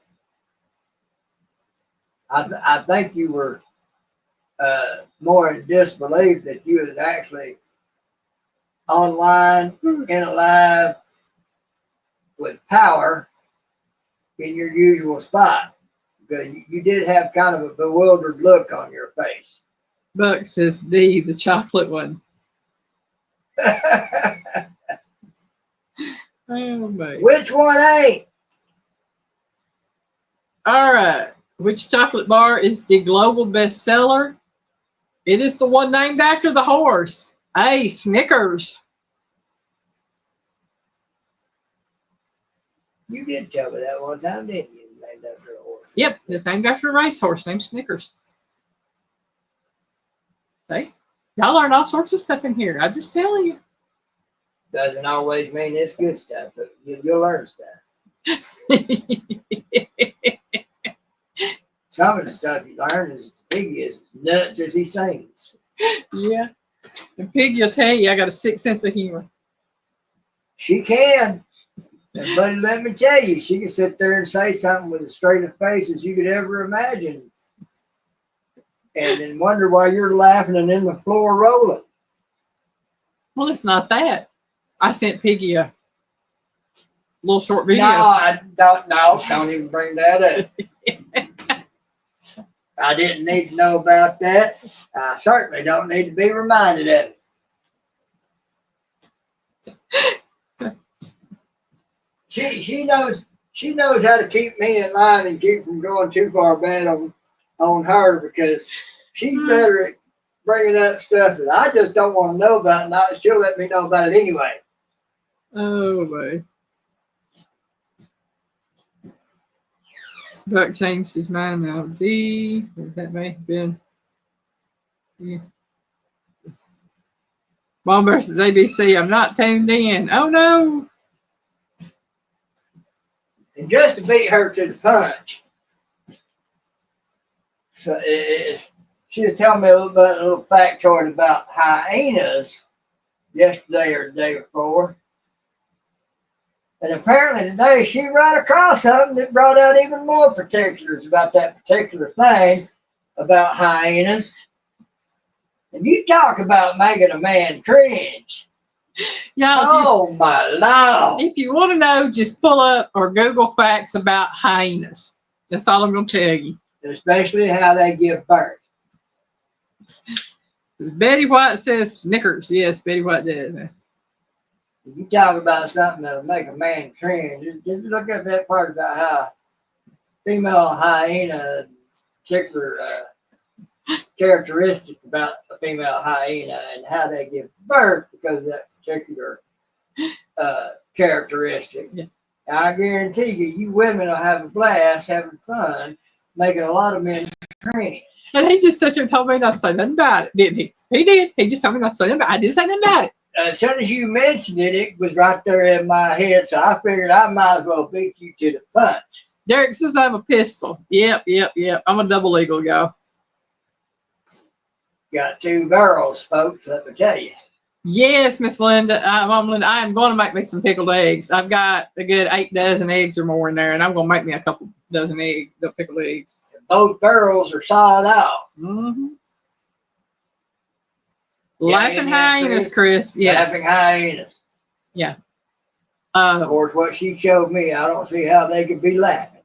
I think you were more in disbelief that you was actually online and alive with power in your usual spot. Because you did have kind of a bewildered look on your face. Buck says D, the chocolate one. Oh, baby. Which one ain't? All right. Which chocolate bar is the global bestseller? It is the one named after the horse. A, Snickers. You did tell me that one time, didn't you? Named after a horse. Yep, it's named after a racehorse named Snickers. See? Y'all learn all sorts of stuff in here. I'm just telling you. Doesn't always mean it's good stuff, but you'll learn stuff. Some of the stuff you learn is as big as nuts as he sings. Yeah. And Piggy will tell you I got a sick sense of humor. She can. And buddy, let me tell you, she can sit there and say something with as straight a face as you could ever imagine. And then wonder why you're laughing and in the floor rolling. Well, it's not that. I sent Piggy a little short video. No, I don't even bring that up. I didn't need to know about that. I certainly don't need to be reminded of it. She knows how to keep me in line and keep from going too far bad on her, because she's better at bringing up stuff that I just don't want to know about, and she'll let me know about it anyway. Oh, boy. Buck changed his mind now. D. That may have been. Yeah. Mom versus ABC. I'm not tuned in. Oh, no. And just to beat her to the punch, so she was telling me a little factoid about hyenas yesterday or the day before. And apparently today she ran across something that brought out even more particulars about that particular thing about hyenas. And you talk about making a man cringe. Yeah. Oh, my Lord. If you want to know, just pull up or Google facts about hyenas. That's all I'm going to tell you. Especially how they give birth. Betty White says Snickers. Yes, Betty White did. If you talk about something that'll make a man cringe, just look at that part about how female hyena, particular characteristic about a female hyena and how they give birth because of that particular characteristic. Yeah. I guarantee you women will have a blast having fun, making a lot of men cringe. And he just sat there and told me not to say nothing about it, didn't he? He did. He just told me not to say nothing about it. I didn't say nothing about it. As soon as you mentioned it, it was right there in my head, so I figured I might as well beat you to the punch. Derek says I have a pistol. Yep. I'm a double eagle, y'all. Got 2 girls, folks, let me tell you. Yes, Miss Linda. Mom Linda, I am going to make me some pickled eggs. I've got a good 8 dozen eggs or more in there, and I'm going to make me a couple dozen pickled eggs. Both girls are sawed off. Mm-hmm. Laughing hyenas, Chris. Yes. Laughing hyenas. Yeah. Of course, what she showed me, I don't see how they could be laughing.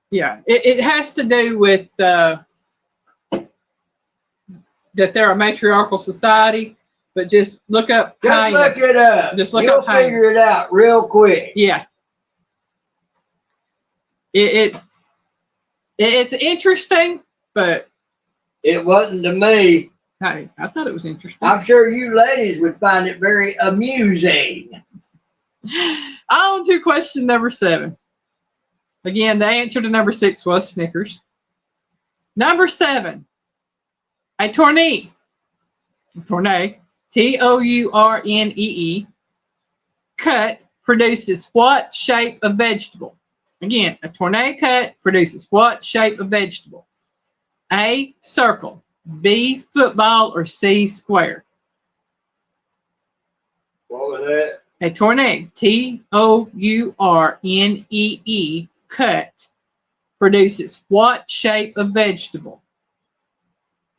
Yeah, it has to do with that they're a matriarchal society. But just look up hyenas. Just look it up. Just look You'll up hyenas. figure it out real quick. Yeah. It's interesting, but it wasn't to me. Hey, I thought it was interesting. I'm sure you ladies would find it very amusing. On to question number 7. Again, the answer to number 6 was Snickers. Number 7. A tournee, Tourne, cut produces what shape of vegetable? Again, a tournee cut produces what shape of vegetable? A, circle, B, football, or C, square? What was that? A tournee, Tourne, cut, produces what shape of vegetable?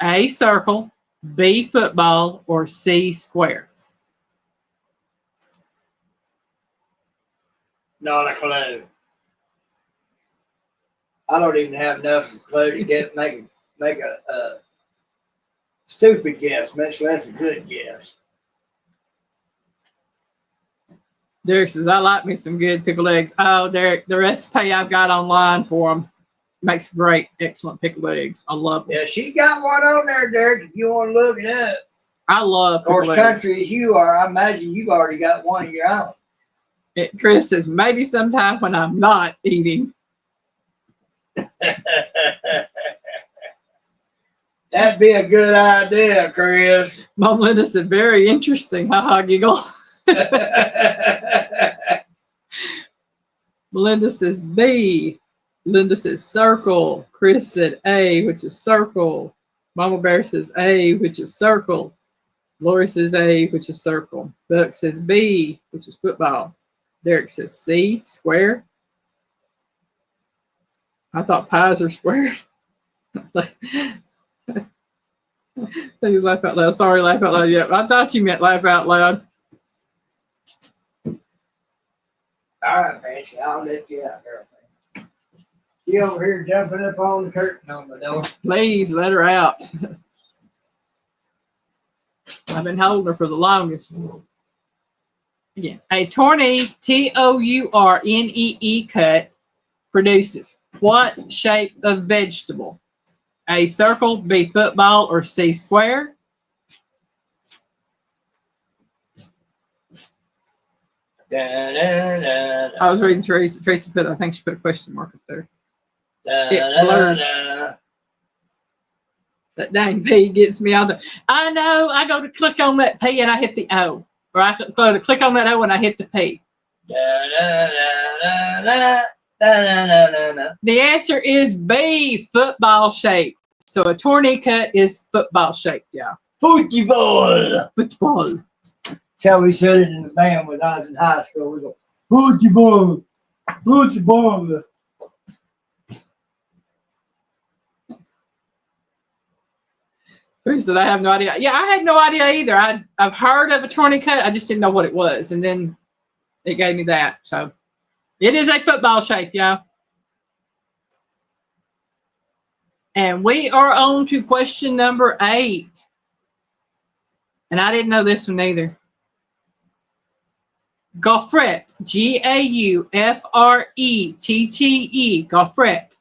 A, circle, B, football, or C, square? Not a clue. I don't even have enough clue to make a stupid guess, much less a good guess. Derek says, I like me some good pickled eggs. Oh, Derek, the recipe I've got online for them makes great, excellent pickled eggs. I love them. Yeah, she got one on there, Derek, if you want to look it up. I love pickled eggs. Of course, country as you are, I imagine you've already got one of your own. Chris says, maybe sometime when I'm not eating. That'd be a good idea, Chris. Mom Linda said, very interesting. Ha ha, giggle. Melinda says B. Linda says circle. Chris said A, which is circle. Mama Bear says A, which is circle. Lori says A, which is circle. Buck says B, which is football. Derek says C, square. I thought pies are square. Please laugh out loud. Sorry, laugh out loud. Yeah, I thought you meant laugh out loud. All right, Nancy, I'll let you out there. She over here jumping up on the curtain on the door. Please let her out. I've been holding her for the longest. Again, a tournee, Tourne cut, produces what shape of vegetable? A, circle, B, football, or C, square? I was reading Tracy. Tracy put, I think she put a question mark up there. It blurred. That dang P gets me out there. I know. I go to click on that P and I hit the O. Or I go to click on that O and I hit the P. The answer is B, football shape. So a tournee cut is football shaped, yeah. Football. Football. That's how we said it in the band when I was in high school. We go, football. Football. He said, I have no idea. Yeah, I had no idea either. I've heard of a tourney cut. I just didn't know what it was. And then it gave me that. So it is a football shape, y'all. And we are on to question number 8. And I didn't know this one either. Gaufrette, Gaufrette, Gaufrette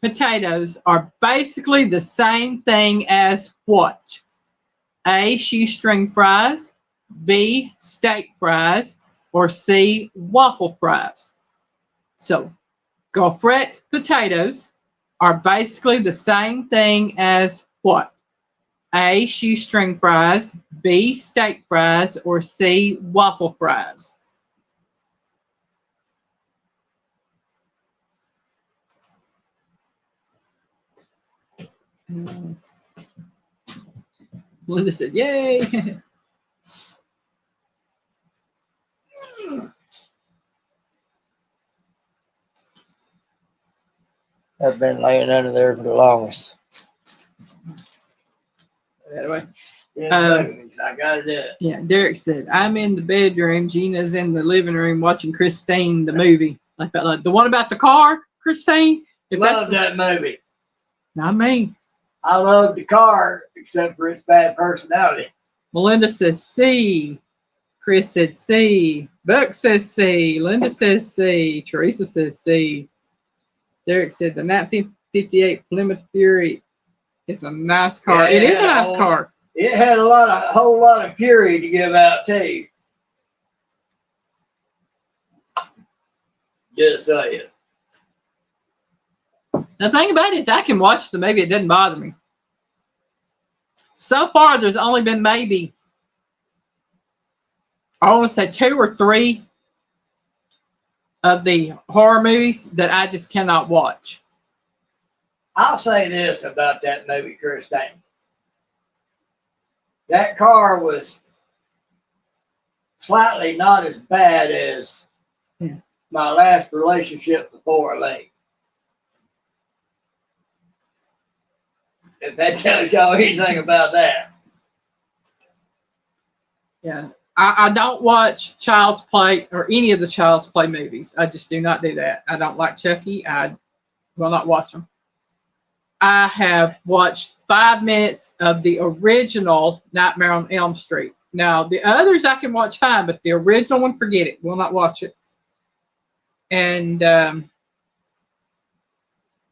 potatoes are basically the same thing as what? A, shoestring fries, B, steak fries, or C, waffle fries. So, gaufrette potatoes are basically the same thing as what? A, shoestring fries, B, steak fries, or C, waffle fries. Linda said, yay. I've been laying under there for the longest. Anyway, In the movies. I got to do it. Yeah, Derek said, I'm in the bedroom. Gina's in the living room watching Christine, the movie. I felt like the one about the car, Christine. Love that movie. Not me. I love the car, except for its bad personality. Melinda says C. Chris said C. Buck says C. Linda says C. Teresa says C. Derek said the 1958 Plymouth Fury is a nice car. Yeah, it is a nice car. It had a whole lot of fury to give out too. Just saying. The thing about it is I can watch the movie. It doesn't bother me. So far, there's only been maybe, I want to say 2 or 3 of the horror movies that I just cannot watch. I'll say this about that movie, Christine. That car was slightly not as bad as my last relationship before I left. If that tells y'all anything about that. Yeah. I don't watch Child's Play or any of the Child's Play movies. I just do not do that. I don't like Chucky. I will not watch them. I have watched 5 minutes of the original Nightmare on Elm Street. Now, the others I can watch fine, but the original one, forget it. Will not watch it. And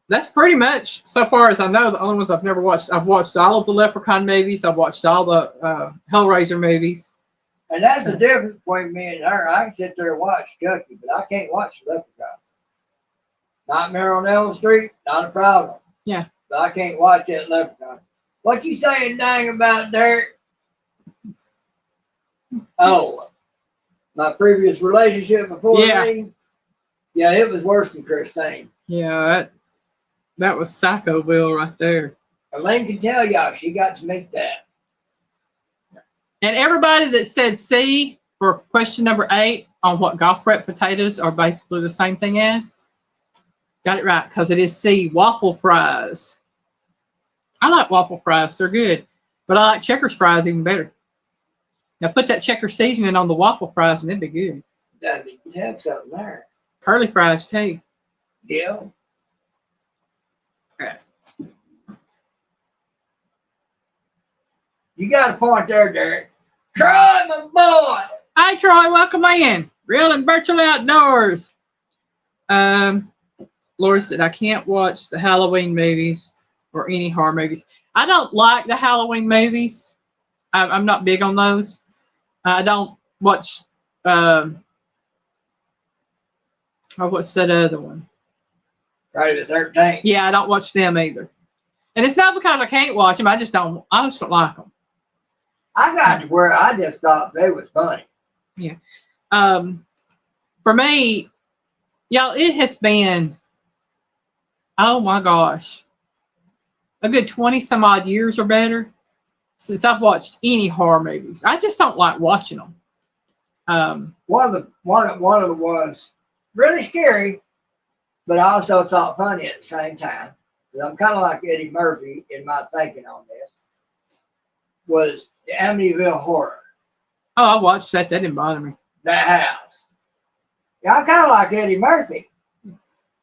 that's pretty much, so far as I know, the only ones I've never watched. I've watched all of the Leprechaun movies. I've watched all the Hellraiser movies. And that's the difference between me and her. I can sit there and watch Chucky, but I can't watch the Leprechaun. Nightmare on Elm Street, not a problem. Yeah. But I can't watch that Leprechaun. What you saying, dang, about Derek? Oh, my previous relationship before me? Yeah, it was worse than Christine. Yeah, that was Psychoville right there. Elaine can tell y'all she got to meet that. And everybody that said C for question number 8 on what golf rep potatoes are basically the same thing as, got it right, because it is C, waffle fries. I like waffle fries. They're good. But I like Checkers fries even better. Now put that Checkers seasoning on the waffle fries and it'd be good. That you have something there. Curly fries too. Yeah. Right. You got a point there, Derek. Troy, my boy. Hi, Troy. Welcome in. Real and virtual outdoors. Laura said, I can't watch the Halloween movies or any horror movies. I don't like the Halloween movies. I'm not big on those. I don't watch, what's that other one? Friday the 13th. Yeah, I don't watch them either. And it's not because I can't watch them. I just don't like them. I got to where I just thought they was funny. Yeah. For me, y'all, it has been, oh my gosh, a good 20 some odd years or better since I've watched any horror movies. I just don't like watching them. One of the ones really scary, but I also thought funny at the same time. I'm kind of like Eddie Murphy in my thinking on this. Was the Amityville Horror. Oh, I watched that. That didn't bother me. That house. Yeah, I'm kind of like Eddie Murphy.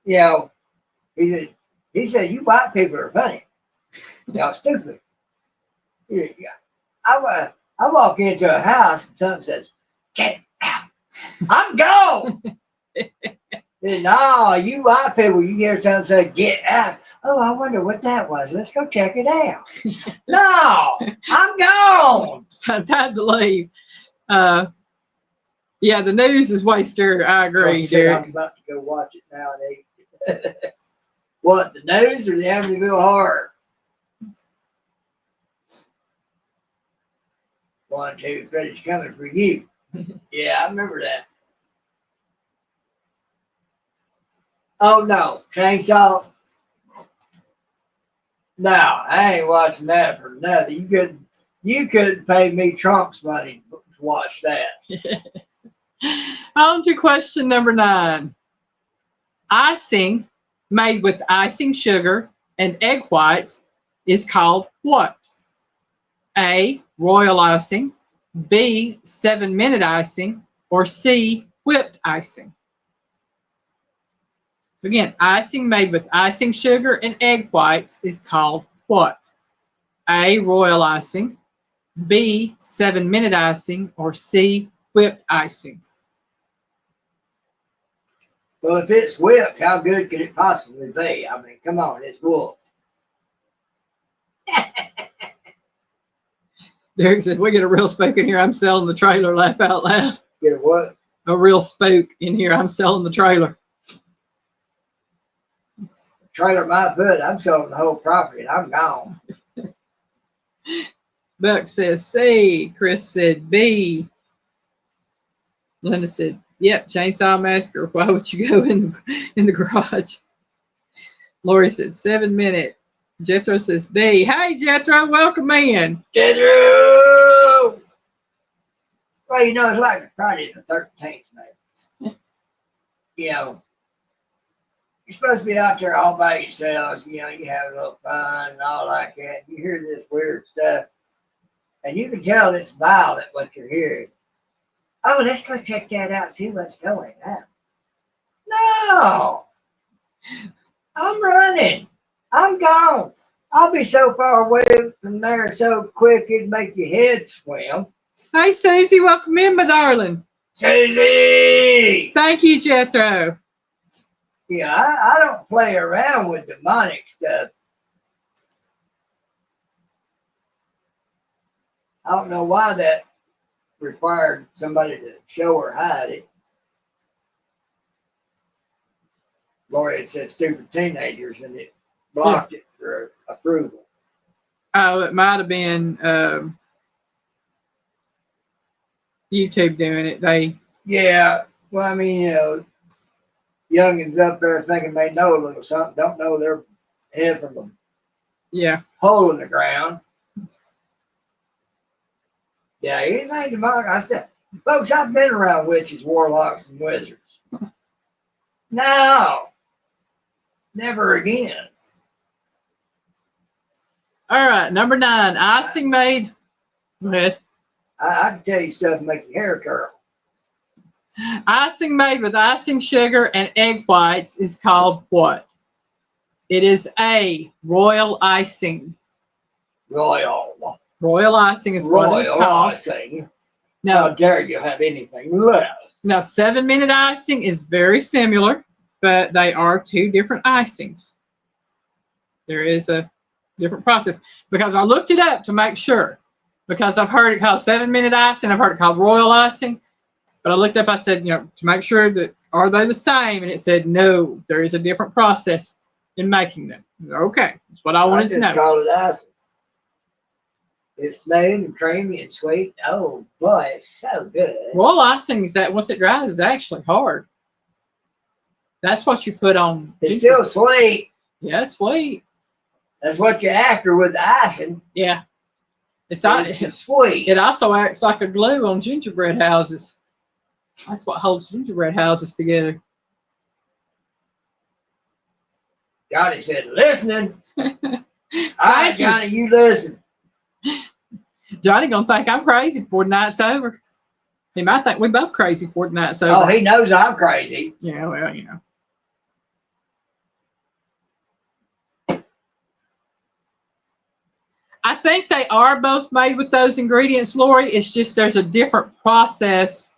You know, he said, you white people are funny. Y'all stupid. Yeah. I walk into a house and someone says, get out. I'm gone. No, you white people, you hear someone say, get out. Oh, I wonder what that was. Let's go check it out. No, I'm gone. It's time to leave. Yeah, the news is way scary. I agree, Derek. I'm about to go watch it now and eat. What, the news or the Amityville Horror? 1, 2, Freddy's coming for you. Yeah, I remember that. Oh, no. Chainsaw? No, I ain't watching that for nothing. You couldn't pay me Trump's money to watch that. On to question number 9. Icing made with icing sugar and egg whites is called what? A, royal icing, B, 7-minute icing, or C, whipped icing? So again, icing made with icing sugar and egg whites is called what? A, royal icing, B, 7-minute icing, or C, whipped icing? Well, if it's whipped, how good could it possibly be? I mean, come on, it's wool. Derek said, we get a real spook in here. I'm selling the trailer. Laugh out loud. Get a what? A real spook in here. I'm selling the trailer. Trailer my foot. I'm selling the whole property and I'm gone. Buck says C. Chris said B. Linda said, yep, Chainsaw Massacre. Why would you go in the garage? Lori said 7-minute. Jethro says B. Hey, Jethro, welcome in. Jethro! Well, you know, it's like Friday the 13th, man. You know, you're supposed to be out there all by yourselves. You know, you have a little fun and all like that. You hear this weird stuff, and you can tell it's violent what you're hearing. Oh, let's go check that out, see what's going on. No! I'm running. I'm gone. I'll be so far away from there so quick it'd make your head swim. Hey, Susie, welcome in, my darling. Susie! Thank you, Jethro. Yeah, I don't play around with demonic stuff. I don't know why that required somebody to show or hide it. Lori had said stupid teenagers and it blocked it for approval. Oh, it might have been YouTube doing it. Yeah, well, I mean, you know, youngins up there thinking they know a little something, don't know their head from a hole in the ground. Yeah, anything demonic. I said, folks, I've been around witches, warlocks, and wizards. No, never again. All right, number 9, icing made. Go ahead. I can tell you stuff to make your hair curl. Icing made with icing sugar and egg whites is called what? It is A, royal icing. Royal icing is what it's called. Icing. Now, how dare you have anything less? Now, 7-minute icing is very similar, but they are 2 different icings. There is a different process because I looked it up to make sure, because I've heard it called 7-minute icing, I've heard it called royal icing, but I looked up, I said, you know, to make sure that are they the same, and it said no, there is a different process in making them. Okay, that's what I wanted to know. I just call it icing. It's smooth and creamy and sweet. Oh boy, it's so good. Royal icing is that once it dries, is actually hard. That's what you put on. It's still sweet. Yeah, it's sweet. That's what you're after with the icing. Yeah. It's sweet. It also acts like a glue on gingerbread houses. That's what holds gingerbread houses together. Johnny said, listening. All right, Johnny, you listen. Johnny gonna think I'm crazy before the night's over. He might think we both crazy before the night's over. Oh, he knows I'm crazy. Yeah, well, you know. I think they are both made with those ingredients, Lori. It's just there's a different process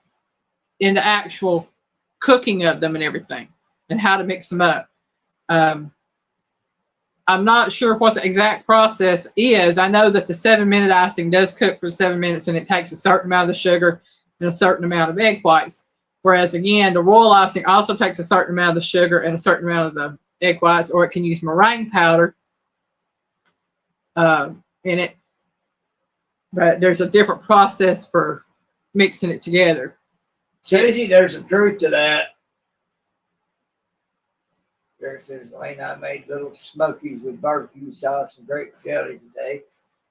in the actual cooking of them and everything, and how to mix them up. I'm not sure what the exact process is. I know that the 7-minute icing does cook for 7 minutes, and it takes a certain amount of the sugar and a certain amount of egg whites. Whereas, again, the royal icing also takes a certain amount of the sugar and a certain amount of the egg whites, or it can use meringue powder in it. But there's a different process for mixing it together. Susie, there's some truth to that. There says, Lane, I made little smokies with barbecue sauce and grape jelly today.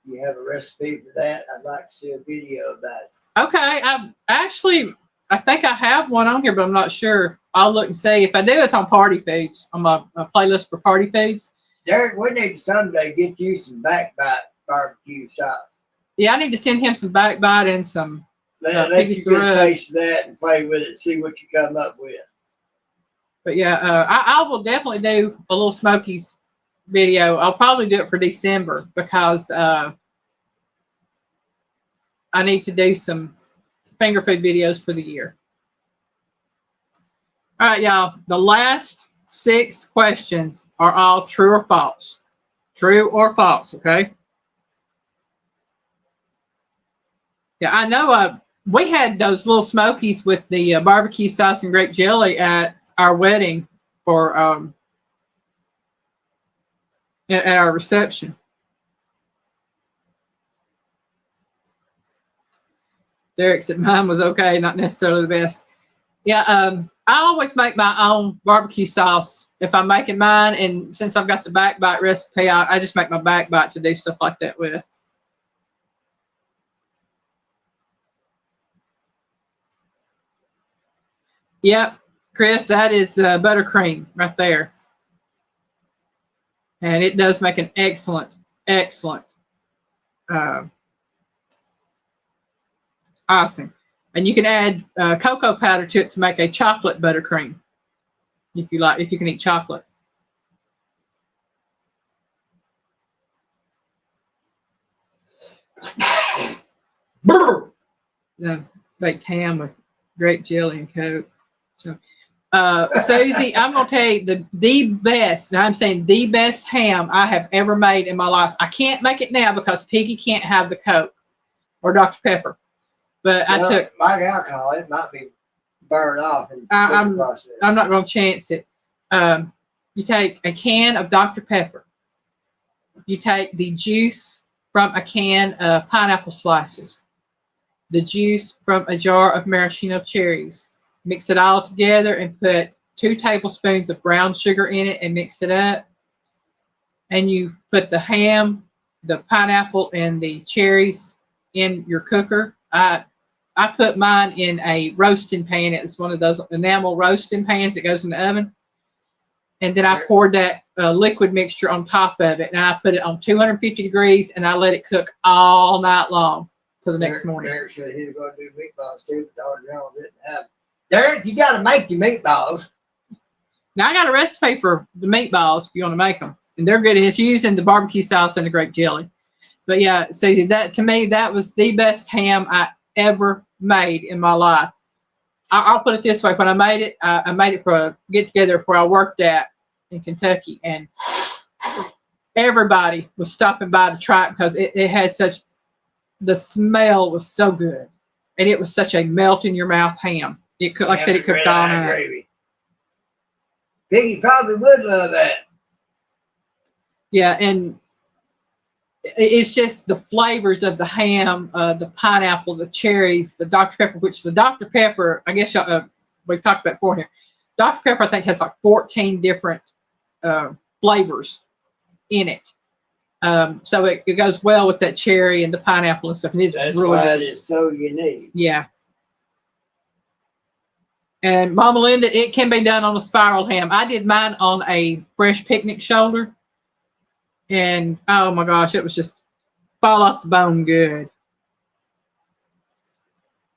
You have a recipe for that? I'd like to see a video about it. Okay, I think I have one on here, but I'm not sure. I'll look and see. If I do, it's on Party Foods, on my playlist for Party Foods. Derek, we need to someday get you some backbite barbecue sauce. Yeah, I need to send him some backbite and some Let piggy you get a syrup. taste of that and play with it, see what you come up with. But yeah, I will definitely do a little Smokies video. I'll probably do it for December because I need to do some finger food videos for the year. All right, y'all. The last 6 questions are all true or false. True or false, okay? Yeah, I know we had those little Smokies with the barbecue sauce and grape jelly at our wedding for at our reception. Derek said mine was okay, not necessarily the best. Yeah, I always make my own barbecue sauce if I'm making mine, and since I've got the backbite recipe, I just make my backbite to do stuff like that with. Yep, Chris, that is buttercream right there. And it does make an excellent, excellent uh, icing. And you can add cocoa powder to it to make a chocolate buttercream if you like, if you can eat chocolate. Baked ham with grape jelly and Coke. So, Susie, I'm gonna tell you the best. And I'm saying the best ham I have ever made in my life. I can't make it now because Piggy can't have the Coke or Dr. Pepper. But well, I took like alcohol. It might be burned off in the process. I'm not gonna chance it. You take a can of Dr. Pepper. You take the juice from a can of pineapple slices. The juice from a jar of maraschino cherries. Mix it all together and put 2 tablespoons of brown sugar in it and mix it up. And you put the ham, the pineapple, and the cherries in your cooker. I put mine in a roasting pan. It was one of those enamel roasting pans that goes in the oven. And then I poured that liquid mixture on top of it. And I put it on 250 degrees and I let it cook all night long till the next morning. Derek said he was going to do meatballs too, but Dr. Jones didn't have. Derek, you got to make your meatballs. Now I got a recipe for the meatballs if you want to make them, and they're good. It's using the barbecue sauce and the grape jelly. But yeah, Susie, that to me that was the best ham I ever made in my life. I'll put it this way: when I made it for a get together where I worked at in Kentucky, and everybody was stopping by to try it because it had such. The smell was so good, and it was such a melt in your mouth ham. It could, like I said, it cooked all night. Gravy. Piggy probably would love that. Yeah, and it's just the flavors of the ham, the pineapple, the cherries, the Dr. Pepper, which the Dr. Pepper, I guess we talked about before here. Dr. Pepper, I think, has like 14 different flavors in it. So it goes well with that cherry and the pineapple and stuff. And that's really why it is so unique. Yeah. And Mama Linda, it can be done on a spiral ham. I did mine on a fresh picnic shoulder. And oh my gosh, it was just fall off the bone good.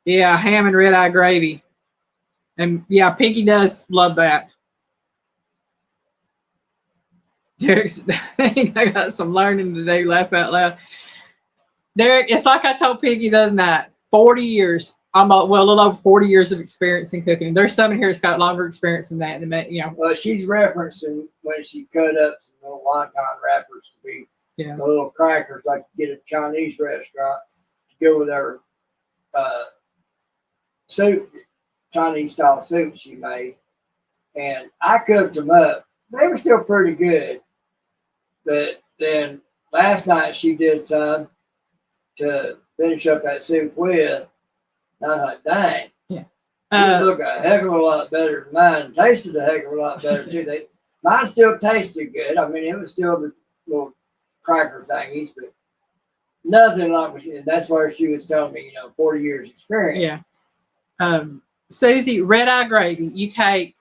Yeah, ham and red eye gravy. And yeah, Piggy does love that. Derek's, I got some learning today, laugh out loud. Derek, it's like I told Piggy the other night, 40 years. I'm a little over 40 years of experience in cooking. There's some in here that's got longer experience than that. Well, she's referencing when she cut up some little wonton wrappers to be the little crackers like you get at a Chinese restaurant to go with her soup, Chinese style soup she made. And I cooked them up. They were still pretty good. But then last night she did some to finish up that soup with. And I was like, dang. Yeah. It looked a heck of a lot better than mine. Tasted a heck of a lot better too. Mine still tasted good. I mean, it was still the little cracker thingies, but nothing like. That's where she was telling me, 40 years experience. Yeah. Susie, red eye gravy. You take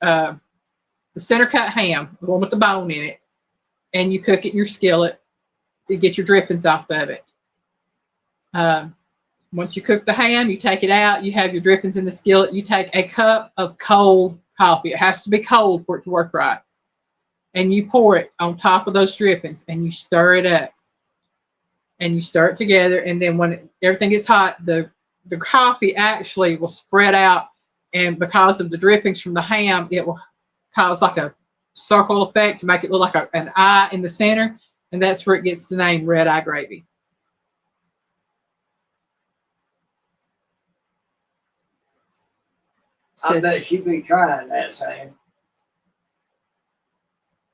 the center cut ham, the one with the bone in it, and you cook it in your skillet to get your drippings off of it. Once you cook the ham, you take it out. You have your drippings in the skillet. You take a cup of cold coffee. It has to be cold for it to work right. And you pour it on top of those drippings, and you stir it up. And you stir it together. And then when everything gets hot, the coffee actually will spread out. And because of the drippings from the ham, it will cause like a circle effect to make it look like an eye in the center. And that's where it gets the name red eye gravy. I bet she'd be trying that same.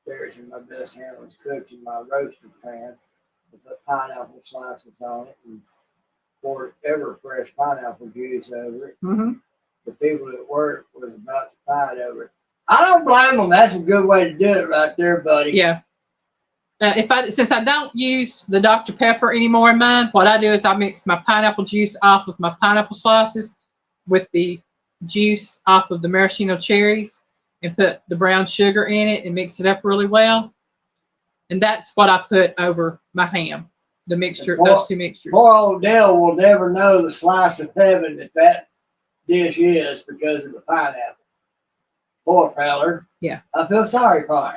There's my best ham was cooked in my roaster pan. I put pineapple slices on it and poured ever fresh pineapple juice over it. Mm-hmm. The people at work was about to fight over it. I don't blame them. That's a good way to do it right there, buddy. Yeah. Since I don't use the Dr. Pepper anymore in mine, what I do is I mix my pineapple juice off of my pineapple slices with the juice off of the maraschino cherries and put the brown sugar in it and mix it up really well. And that's what I put over my ham, the mixture, those two mixtures. Poor old Dale will never know the slice of heaven that dish is because of the pineapple. Poor feller. Yeah. I feel sorry for him.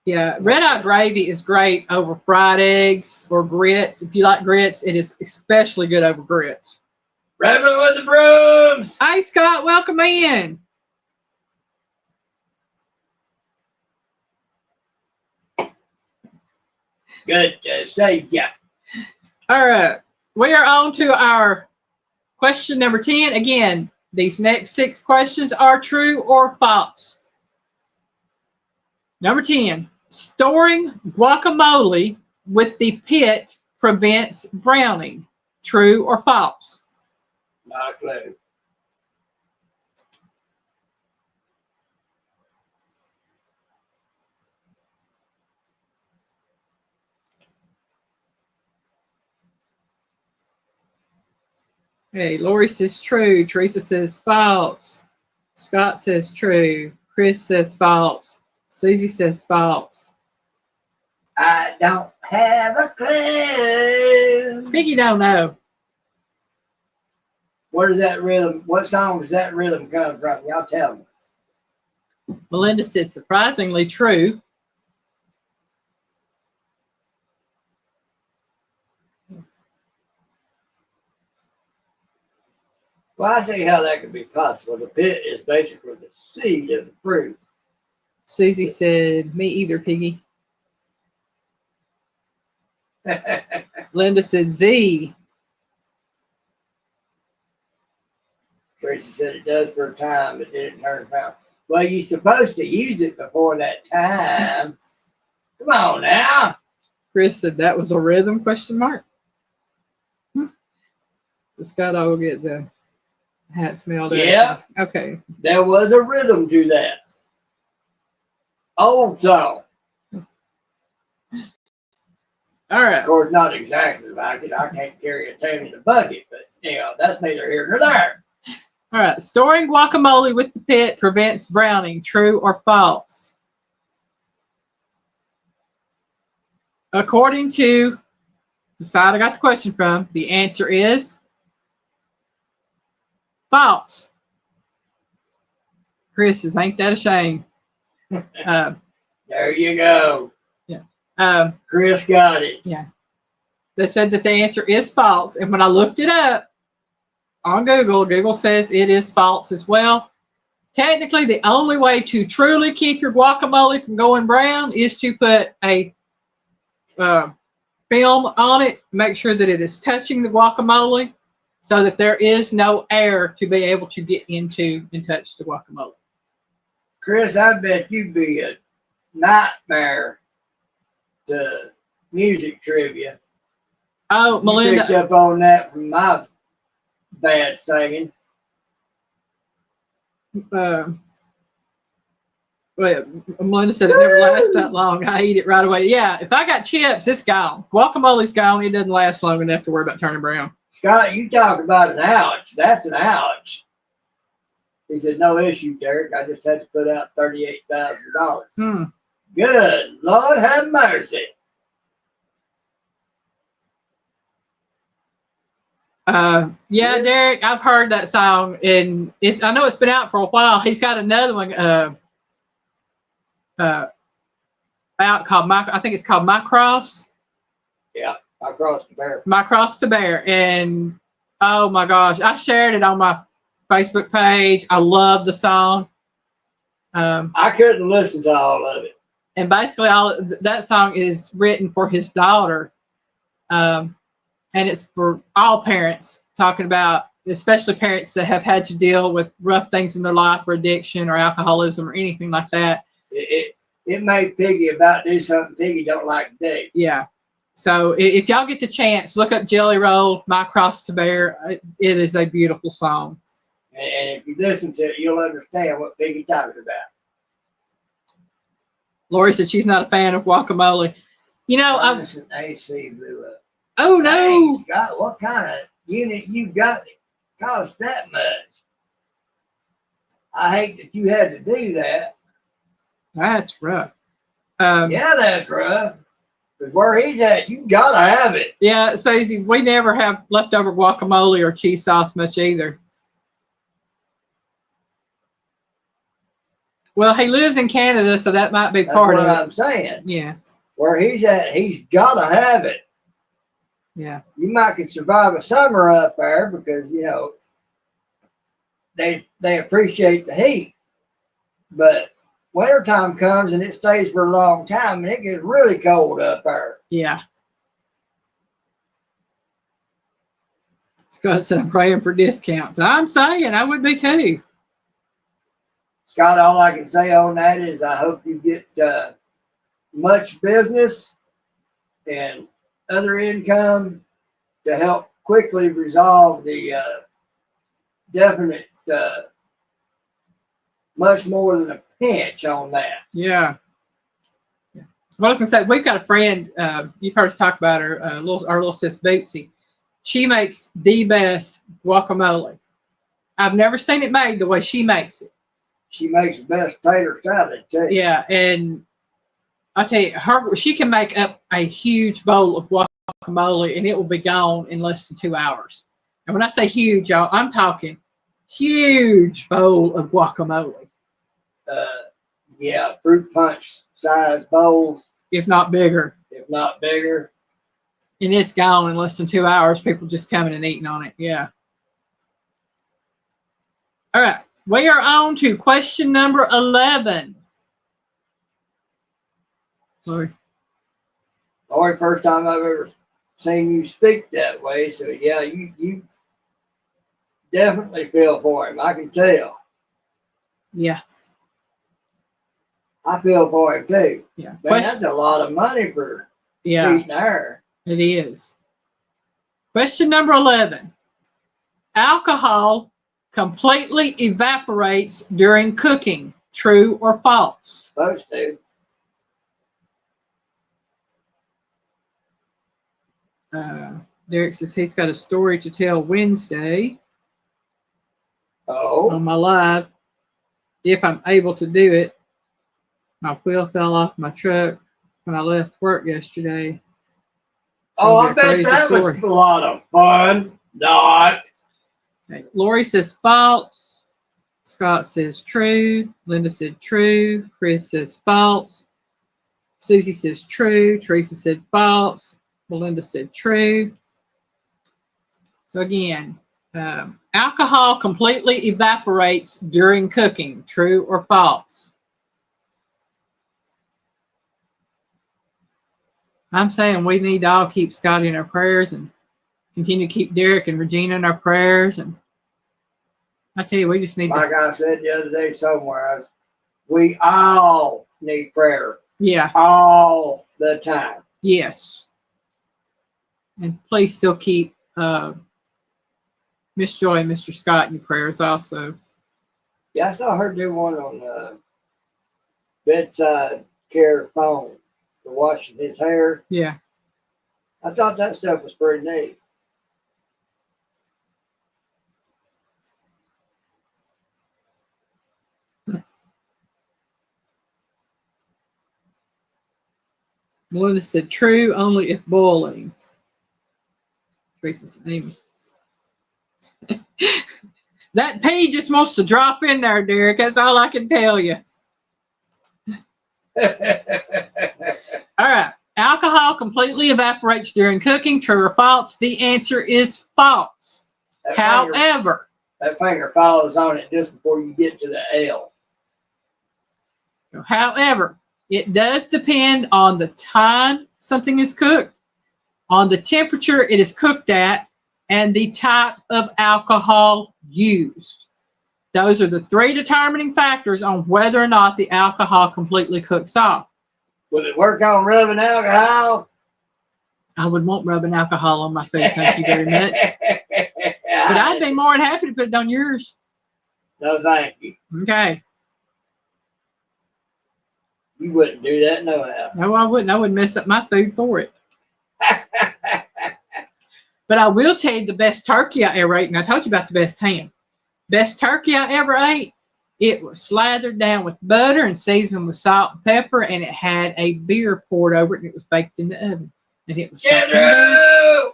Yeah, red eye gravy is great over fried eggs or grits. If you like grits, it is especially good over grits. Reverend with the brooms. Hi, Scott. Welcome in. Good to see ya. All right. We are on to our question number 10. Again, these next 6 questions are true or false. Number 10. Storing guacamole with the pit prevents browning. True or false? Not a clue. Hey, Lori says true. Teresa says false. Scott says true. Chris says false. Susie says false. I don't have a clue. Piggy don't know. Where does that rhythm? What song does that rhythm come from? Y'all tell me. Melinda says surprisingly true. Well, I see how that could be possible. The pit is basically the seed of the fruit. Susie said, me either, Piggy. Linda said Z. Tracy said it does for a time, but then it turns around. Well, you're supposed to use it before that time. Come on now. Chris said that was a rhythm, question mark. Scott, I will get the hat smelled out. Yeah. Okay. There was a rhythm to that. Old song. All right. Of course, not exactly like it. I can't carry a tune in a bucket, but you know, that's neither here nor there. All right. Storing guacamole with the pit prevents browning. True or false? According to the side I got the question from, the answer is false. Chris says, ain't that a shame? There you go. Yeah. Chris got it. Yeah. They said that the answer is false. And when I looked it up on Google, Google says it is false as well. Technically, the only way to truly keep your guacamole from going brown is to put a film on it, make sure that it is touching the guacamole so that there is no air to be able to get into and touch the guacamole. Chris, I bet you'd be a nightmare to music trivia. Oh, Melinda. You picked up on that from my bad singing. Well, Melinda said it never lasts that long. I eat it right away. Yeah, if I got chips, it's gone. Guacamole's gone. It doesn't last long enough to worry about turning brown. Scott, you talk about an ouch. That's an ouch. He said, no issue, Derek. I just had to put out $38,000. Good Lord have mercy. Yeah, Derek, I've heard that song, and I know it's been out for a while. He's got another one uh, out called I think it's called My Cross. Yeah, My Cross to Bear. My Cross to Bear, and oh my gosh, I shared it on my Facebook page. I love the song. I couldn't listen to all of it. And basically, all that song is written for his daughter, and it's for all parents, talking about especially parents that have had to deal with rough things in their life, or addiction, or alcoholism, or anything like that. It made Piggy about do something Piggy don't like to do. Yeah. So if y'all get the chance, look up Jelly Roll, My Cross to Bear. It is a beautiful song. And if you listen to it, you'll understand what Piggy's talking about. Lori said she's not a fan of guacamole. You know, Listen, AC blew up. Oh no, hey, Scott, what kind of unit you got that cost that much? I hate that you had to do that. That's rough. Yeah, that's rough. Because where he's at, you gotta have it. Yeah, Stacey, we never have leftover guacamole or cheese sauce much either. Well, he lives in Canada, so that might be part of it. That's what I'm saying. Yeah. Where he's at, he's gotta have it. Yeah. You might could survive a summer up there because, they appreciate the heat. But wintertime comes and it stays for a long time and it gets really cold up there. Yeah. Scott said, I'm praying for discounts. I'm saying I would be too. Scott, all I can say on that is I hope you get much business and other income to help quickly resolve the definite, much more than a pinch on that. Yeah. Well, I was going to say, we've got a friend, you've heard us talk about her, our little sis Bootsy. She makes the best guacamole. I've never seen it made the way she makes it. She makes the best tater salad too. Yeah, and I tell you, she can make up a huge bowl of guacamole, and it will be gone in less than 2 hours. And when I say huge, y'all, I'm talking huge bowl of guacamole. Yeah, fruit punch size bowls, if not bigger. If not bigger. And it's gone in less than 2 hours. People just coming and eating on it. Yeah. All right. We are on to question number 11. Lori, first time I've ever seen you speak that way. So yeah, you definitely feel for him. I can tell. Yeah. I feel for him too. Yeah. Man, that's a lot of money for eating air. It is. Question number 11. Alcohol completely evaporates during cooking. True or false? Supposed to. Derek says he's got a story to tell Wednesday. Oh. On my live. If I'm able to do it. My wheel fell off my truck when I left work yesterday. Oh, I bet that was a lot of fun. Not. Okay. Lori says false. Scott says true. Linda said true. Chris says false. Susie says true. Teresa said false. Melinda said true. So again, alcohol completely evaporates during cooking. True or false? I'm saying we need to all keep Scotty in our prayers and continue to keep Derek and Regina in our prayers. And I tell you, we just need like I said the other day somewhere, we all need prayer. Yeah. All the time. Yes. And please still keep Miss Joy and Mr. Scott in your prayers also. Yeah, I saw her do one on bedside care phone for washing his hair. Yeah. I thought that stuff was pretty neat. Melinda said true only if boiling. Teresa said Amy. That pea just wants to drop in there, Derek. That's all I can tell you. All right. Alcohol completely evaporates during cooking. True or false? The answer is false. However, that finger follows on it just before you get to the L. However, it does depend on the time something is cooked, on the temperature it is cooked at, and the type of alcohol used. Those are the three determining factors on whether or not the alcohol completely cooks off. Will it work on rubbing alcohol? I would want rubbing alcohol on my food, thank you very much. But I'd be more than happy to put it on yours. No, thank you. Okay. You wouldn't do that, no how. No, I wouldn't. I wouldn't mess up my food for it. But I will tell you the best turkey I ever ate, and I told you about the best ham. Best turkey I ever ate, it was slathered down with butter and seasoned with salt and pepper, and it had a beer poured over it, and it was baked in the oven. And it was so tender.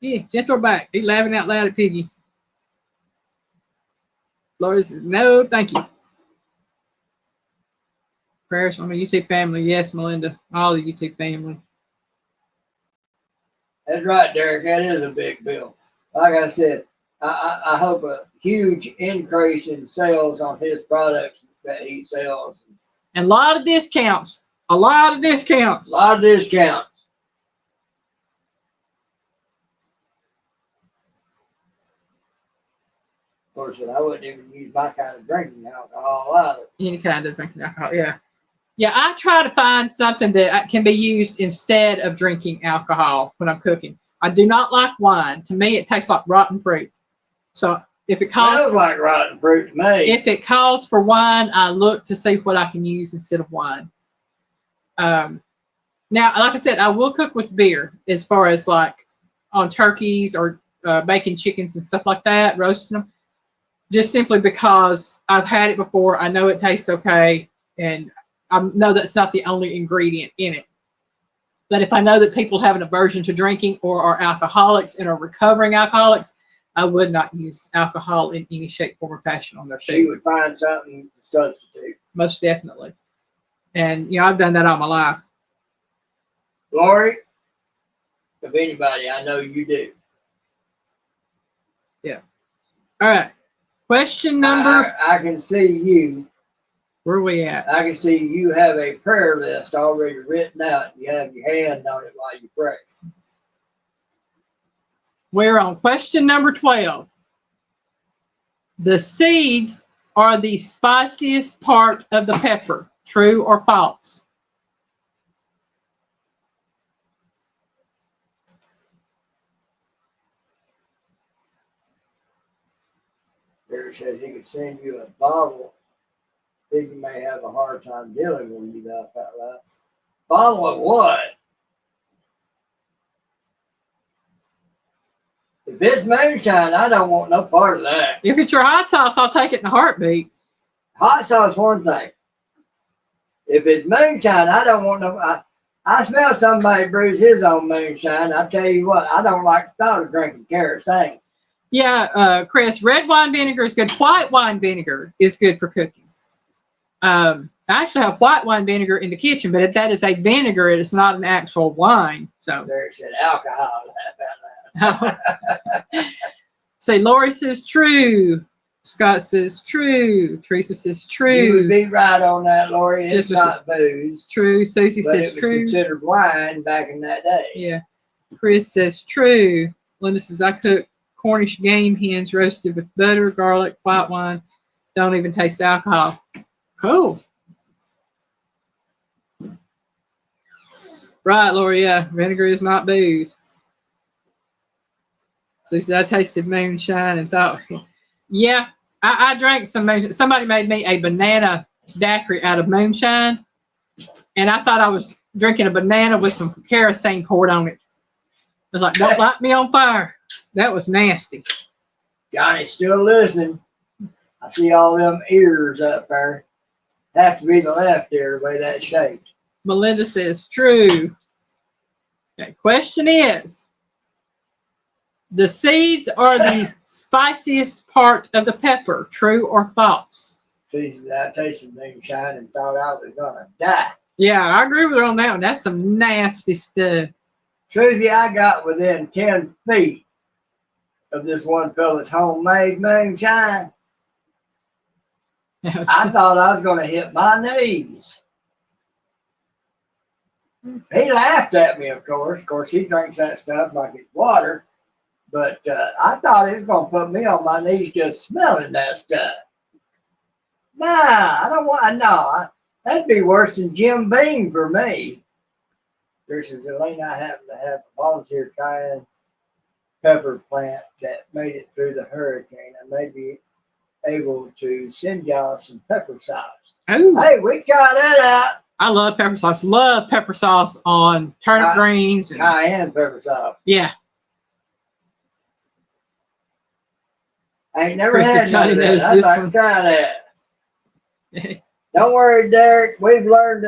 Yeah, just throw back. He's laughing out loud at Piggy. Laura says, no, thank you. Prayers from the YouTube family. Yes, Melinda. All the YouTube family. That's right, Derek. That is a big bill. Like I said, I hope a huge increase in sales on his products that he sells. And a lot of discounts. A lot of discounts. A lot of discounts. Of course, I wouldn't even use my kind of drinking alcohol either. Any kind of drinking alcohol, yeah. Yeah, I try to find something that can be used instead of drinking alcohol when I'm cooking. I do not like wine. To me, it tastes like rotten fruit. So if it smells like rotten fruit to me. If it calls for wine, I look to see what I can use instead of wine. Now, like I said, I will cook with beer as far as like on turkeys or baking chickens and stuff like that, roasting them. Just simply because I've had it before. I know it tastes okay, and I know that's not the only ingredient in it. But if I know that people have an aversion to drinking or are alcoholics and are recovering alcoholics, I would not use alcohol in any shape, form, or fashion on their food. She would find something to substitute. Most definitely. And, you know, I've done that all my life. Lori, if anybody, I know you do. Yeah. All right. Question number. I can see you. Where are we at? I can see you have a prayer list already written out. You have your hand on it while you pray. We're on question number 12. The seeds are the spiciest part of the pepper. True or false? Barry said he could send you a bottle. He may have a hard time dealing with you about that. Bottle of what? If it's moonshine, I don't want no part of that. If it's your hot sauce, I'll take it in a heartbeat. Hot sauce, one thing. If it's moonshine, I don't want no. I smell somebody brews his own moonshine. I tell you what, I don't like the thought of drinking kerosene. Yeah, Chris, red wine vinegar is good. White wine vinegar is good for cooking. I actually have white wine vinegar in the kitchen, but that is a vinegar. It is not an actual wine. So Derek said alcohol. Say, Lori says true. Scott says true. Teresa says true. You would be right on that, Lori. It's not booze. True. Susie says true. It was considered wine back in that day. Yeah. Chris says true. Linda says, I cook Cornish game hens roasted with butter, garlic, white wine. Don't even taste the alcohol. Cool. Right, Lori. Yeah. Vinegar is not booze. So he said, I tasted moonshine and thought, yeah, I drank some moonshine. Somebody made me a banana daiquiri out of moonshine, and I thought I was drinking a banana with some kerosene poured on it. I was like, don't light me on fire. That was nasty. Johnny's still listening. I see all them ears up there. Have to be the left ear the way that's shaped. Melinda says, true. Okay, question is, The seeds are the spiciest part of the pepper. True or false? See, I tasted moonshine and thought I was gonna die. Yeah, I agree with her on that one. That's some nasty stuff. Susie, I got within 10 feet of this one fella's homemade moonshine. I thought I was going to hit my knees. He laughed at me, of course. Of course, he drinks that stuff like it's water. But I thought he was going to put me on my knees just smelling that stuff. Nah, I don't want. No, that'd be worse than Jim Beam for me. Versus Elaine, I happen to have a volunteer cayenne pepper plant that made it through the hurricane. I may be able to send y'all some pepper sauce. Oh, hey, we got that out. I love pepper sauce. Love pepper sauce on turnip greens. And, cayenne pepper sauce. Yeah. I ain't never had none of that. I'd like to try that. Don't worry, Derek. We've learned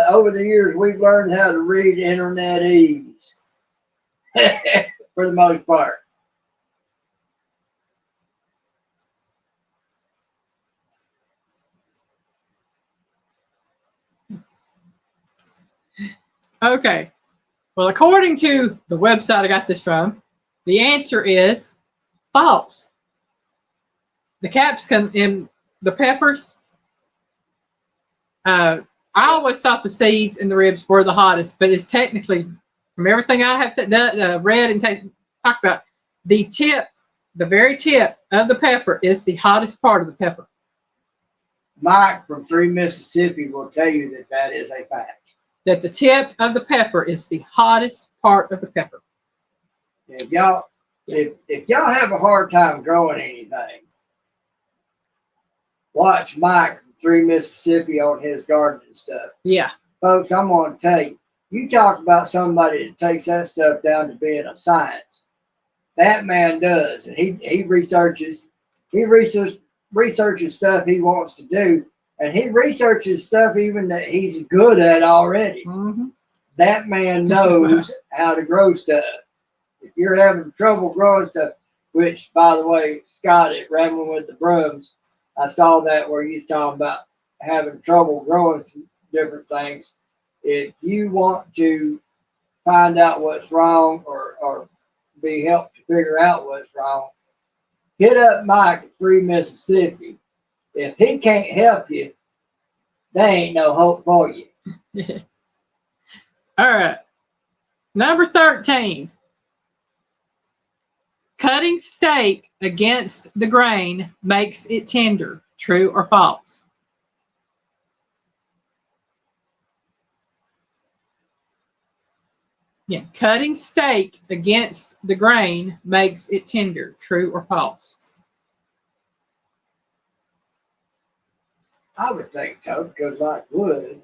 over the years. We've learned how to read internetese for the most part. Okay. Well, according to the website I got this from, the answer is false. The capsicum in the peppers, I always thought the seeds and the ribs were the hottest, but it's technically, from everything I have read and talked about, the tip, the very tip of the pepper is the hottest part of the pepper. Mike from 3 Mississippi will tell you that that is a fact. That the tip of the pepper is the hottest part of the pepper. If y'all have a hard time growing anything, watch Mike from 3 Mississippi on his gardening stuff. Yeah. Folks, I'm going to tell you, you talk about somebody that takes that stuff down to being a science. That man does. And he researches stuff he wants to do. And he researches stuff even that he's good at already. Mm-hmm. That man knows how to grow stuff. If you're having trouble growing stuff, which, by the way, Scott at Rambling with the Brooms, I saw that where he's talking about having trouble growing some different things. If you want to find out what's wrong or be helped to figure out what's wrong, hit up Mike at 3 Mississippi. If he can't help you, there ain't no hope for you. All right. Number 13. Cutting steak against the grain makes it tender. True or false? Yeah, cutting steak against the grain makes it tender. True or false? I would think so, because like wood,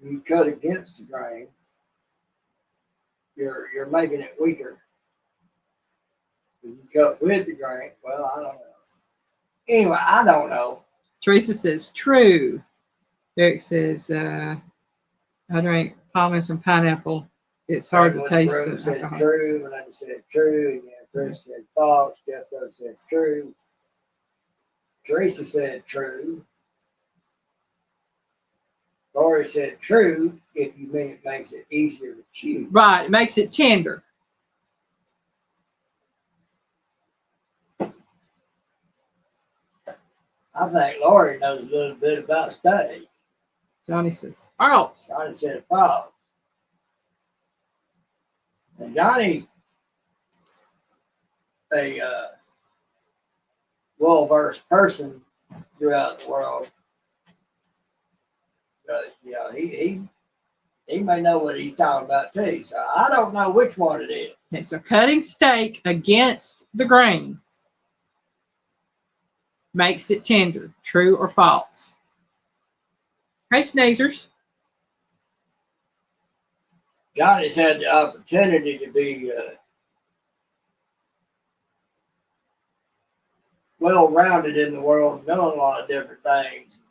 you cut against the grain, you're making it weaker. If you cut with the grain, well, I don't know. Anyway, I don't know. Teresa says true. Derek says, I drink pommes and pineapple. It's hard to taste the said alcohol. true, and I said true, and Chris said false, Jeff said true. Teresa said true. Lori said true if you mean it makes it easier to chew. Right, it makes it tender. I think Lori knows a little bit about steak. Johnny says false. Johnny said false. And Johnny's a well-versed person throughout the world. But, he may know what he's talking about too. So I don't know which one it is. Okay, so cutting steak against the grain makes it tender. True or false? Hey, sneezers. Johnny's had the opportunity to be well-rounded in the world, knowing a lot of different things.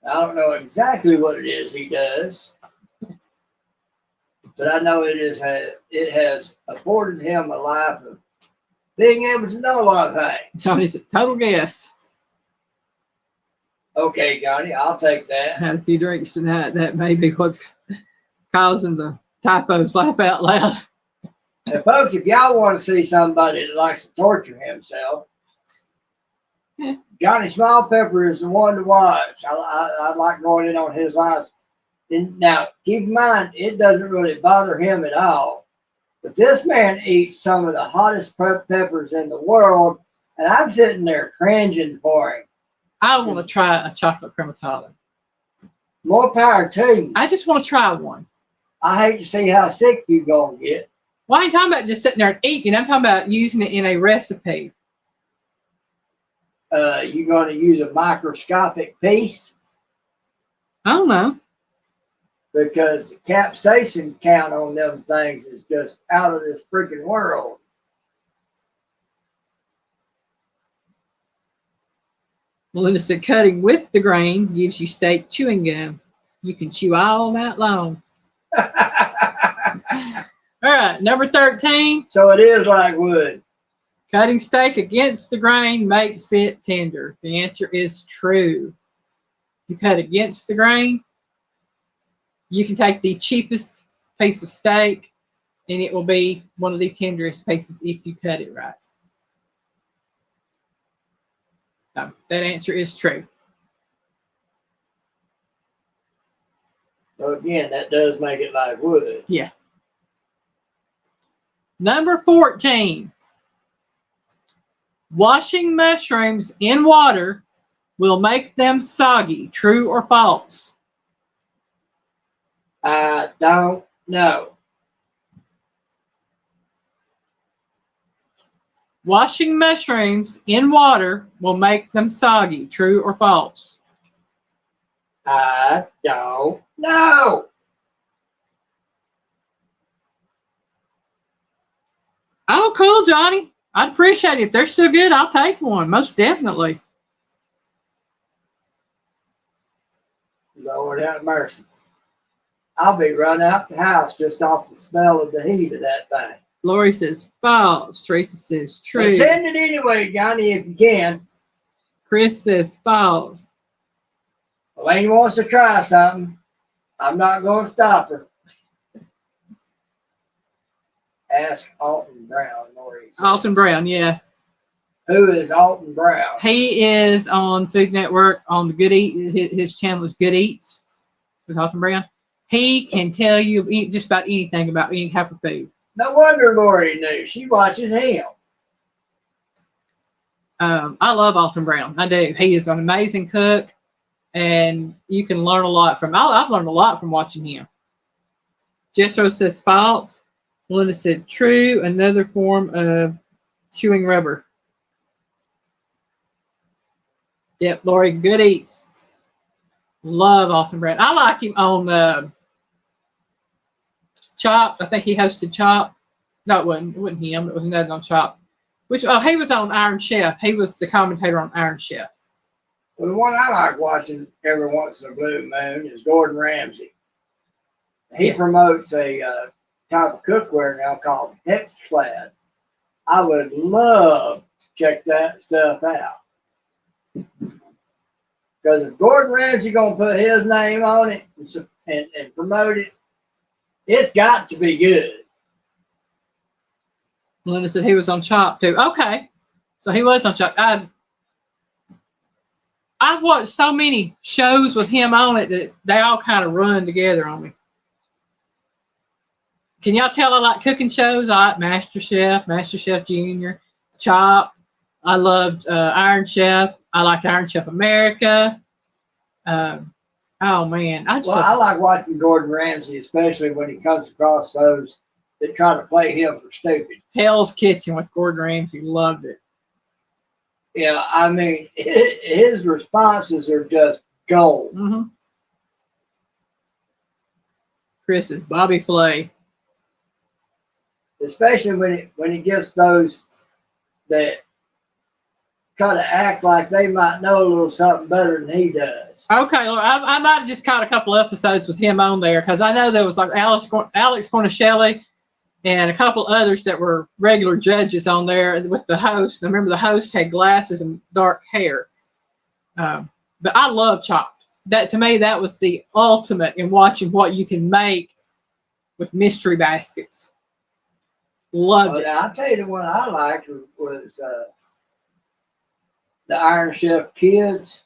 I don't know exactly what it is he does, but I know it has afforded him a life of being able to know a lot of things. Johnny's a total guess. Okay, Johnny, I'll take that. Had a few drinks tonight. That may be what's causing the typos. Laugh out loud. And folks, if y'all want to see somebody that likes to torture himself, Johnny Smallpepper is the one to watch. I like going in on his eyes. And now, keep in mind, it doesn't really bother him at all. But this man eats some of the hottest peppers in the world, and I'm sitting there cringing for him. I want to try a chocolate crematola. More power to you. I just want to try one. I hate to see how sick you're going to get. Well, I ain't talking about just sitting there and eating. I'm talking about using it in a recipe. You're going to use a microscopic piece? I don't know. Because the capsaicin count on them things is just out of this freaking world. Melinda said cutting with the grain gives you steak chewing gum. You can chew all night long. All right, number 13. So it is like wood. Cutting steak against the grain makes it tender. The answer is true. You cut against the grain, you can take the cheapest piece of steak, and it will be one of the tenderest pieces if you cut it right. So that answer is true. So again, that does make it like wood. Yeah. Number 14. Washing mushrooms in water will make them soggy. True or false? I don't know. Washing mushrooms in water will make them soggy. True or false? I don't know. Oh, cool, Johnny. I'd appreciate it. If they're still good, I'll take one. Most definitely. Lord have mercy. I'll be run out the house just off the smell of the heat of that thing. Lori says false. Teresa says true. Well, send it anyway, Johnny, if you can. Chris says false. Elaine wants to try something. I'm not going to stop her. Ask Alton Brown, Lori says. Alton Brown, yeah. Who is Alton Brown? He is on Food Network on the Good Eat. His channel is Good Eats with Alton Brown. He can tell you just about anything about any type of food. No wonder Lori knew. She watches him. I love Alton Brown. I do. He is an amazing cook, and you can learn a lot from. I've learned a lot from watching him. Jethro says false. Melinda said true. Another form of chewing rubber. Yep, Lori, Good Eats. Love Alton Brown. I like him on Chop. I think he hosted Chop. No, it wasn't him. It was another on Chop. He was on Iron Chef. He was the commentator on Iron Chef. Well, the one I like watching every once in a blue moon is Gordon Ramsay. He promotes a type of cookware now called Hexclad. I would love to check that stuff out. Because if Gordon Ramsay going to put his name on it and promote it, it's got to be good. Melinda said he was on Chop too. Okay. So he was on Chop. I've watched so many shows with him on it that they all kind of run together on me. Can y'all tell I like cooking shows? I like MasterChef Junior, Chop. I loved Iron Chef. I liked Iron Chef America. Oh, man. I like watching Gordon Ramsay, especially when he comes across those that try to play him for stupid. Hell's Kitchen with Gordon Ramsay. Loved it. Yeah, I mean, his responses are just gold. Mm-hmm. Chris is Bobby Flay. Especially when he gets those that kind of act like they might know a little something better than he does. Okay, well, I might have just caught a couple of episodes with him on there because I know there was like Alex Cornishelli and a couple others that were regular judges on there with the host. I remember the host had glasses and dark hair. But I love Chopped. That to me, that was the ultimate in watching what you can make with mystery baskets. Loved it. I'll tell you the one I liked was the Iron Chef Kids.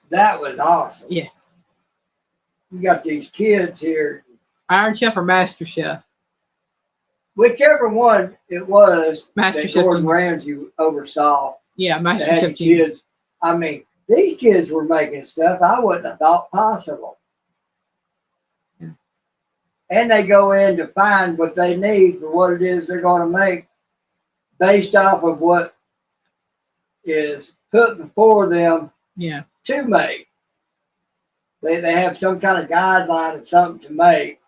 That was awesome. Yeah. You got these kids here. Iron Chef or Master Chef? Whichever one it was Master that Chef Gordon Junior. Ramsay oversaw. Yeah, Master That had Chef the Junior. kids. I mean, these kids were making stuff I wouldn't have thought possible. Yeah. And they go in to find what they need for what it is they're going to make based off of what is put before them Yeah. to make. They have some kind of guideline of something to make.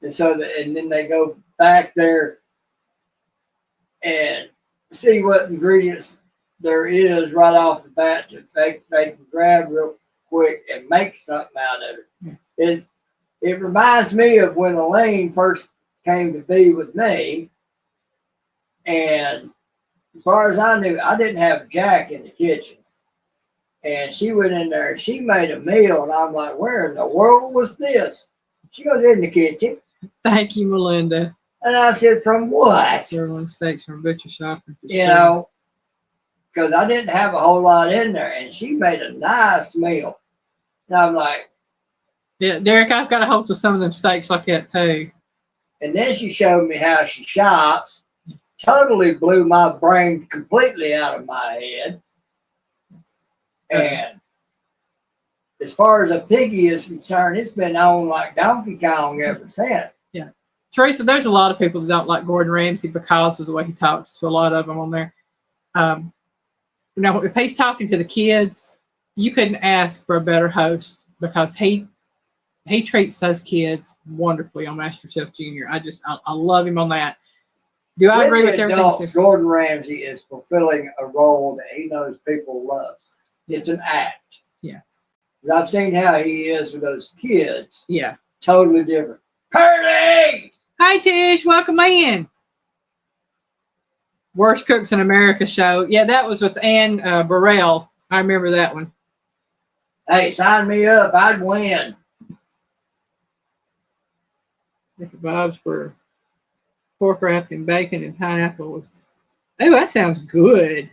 And so and then they go back there and see what ingredients there is right off the bat to they can grab real quick and make something out of it. Yeah. It reminds me of when Elaine first came to be with me. And as far as I knew, I didn't have Jack in the kitchen. And she went in there and she made a meal. And I'm like, where in the world was this? She goes, in the kitchen. Thank you, Melinda. And I said, from what? Sirloin steaks from butcher shop. You know, because I didn't have a whole lot in there. And she made a nice meal. And I'm like, yeah, Derek, I've got a hold of some of them steaks like that too. And then she showed me how she shops. Totally blew my brain completely out of my head. And as far as a piggy is concerned, it's been on like Donkey Kong ever since. Yeah. Teresa, there's a lot of people that don't like Gordon Ramsay because of the way he talks to a lot of them on there. If he's talking to the kids, you couldn't ask for a better host because he treats those kids wonderfully on MasterChef Junior. I love him on that. Do I agree with everything? Adults, Gordon Ramsay is fulfilling a role that he knows people love. It's an act. Yeah. I've seen how he is with those kids. Yeah. Totally different. Curly! Hi, Tish. Welcome in. Worst Cooks in America show. Yeah, that was with Ann Burrell. I remember that one. Hey, sign me up. I'd win. The kebabs were pork wrapped in bacon and pineapple. Oh, that sounds good.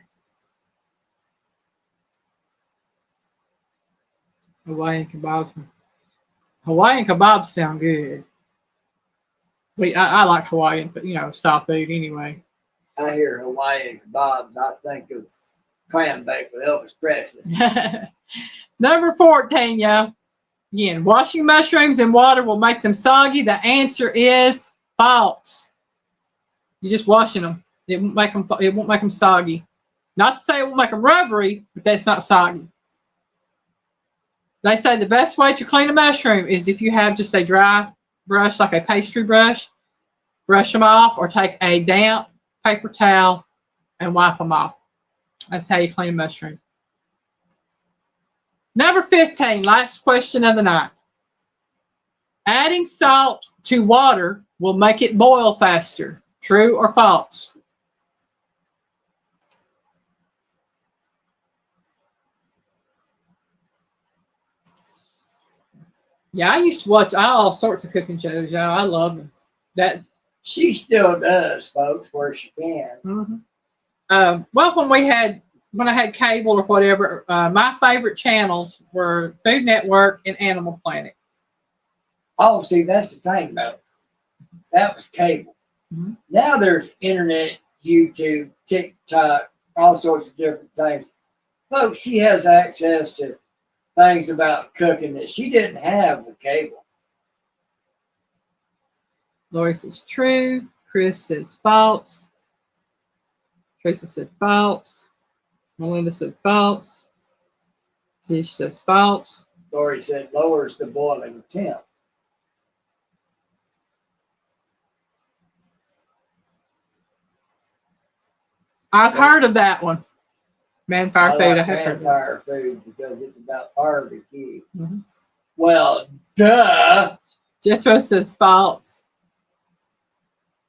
Hawaiian kebabs. Hawaiian kebabs sound good. I like Hawaiian, but style food anyway. I hear Hawaiian kebabs. I think of clam bake with Elvis Presley. Number 14, y'all. Again, washing mushrooms in water will make them soggy. The answer is false. You're just washing them. It won't make them soggy. Not to say it won't make them rubbery, but that's not soggy. They say the best way to clean a mushroom is if you have just a dry brush, like a pastry brush, brush them off, or take a damp paper towel and wipe them off. That's how you clean a mushroom. Number 15, last question of the night. Adding salt to water will make it boil faster. True or false? Yeah, I used to watch all sorts of cooking shows, y'all. I love them. She still does, folks, where she can. Mm-hmm. Well, when I had cable or whatever, my favorite channels were Food Network and Animal Planet. Oh, see, that's the thing about it. That was cable. Mm-hmm. Now there's internet, YouTube, TikTok, all sorts of different things. Folks, she has access to things about cooking that she didn't have with cable. Lori says true. Chris says false. Teresa said false. Melinda said false. Tish says false. Lori said lowers the boiling temp. I've heard of that one. Man Fire Food. I like have heard Man Fire Food because it's about barbecue. Mm-hmm. Well, duh. Jethro says false.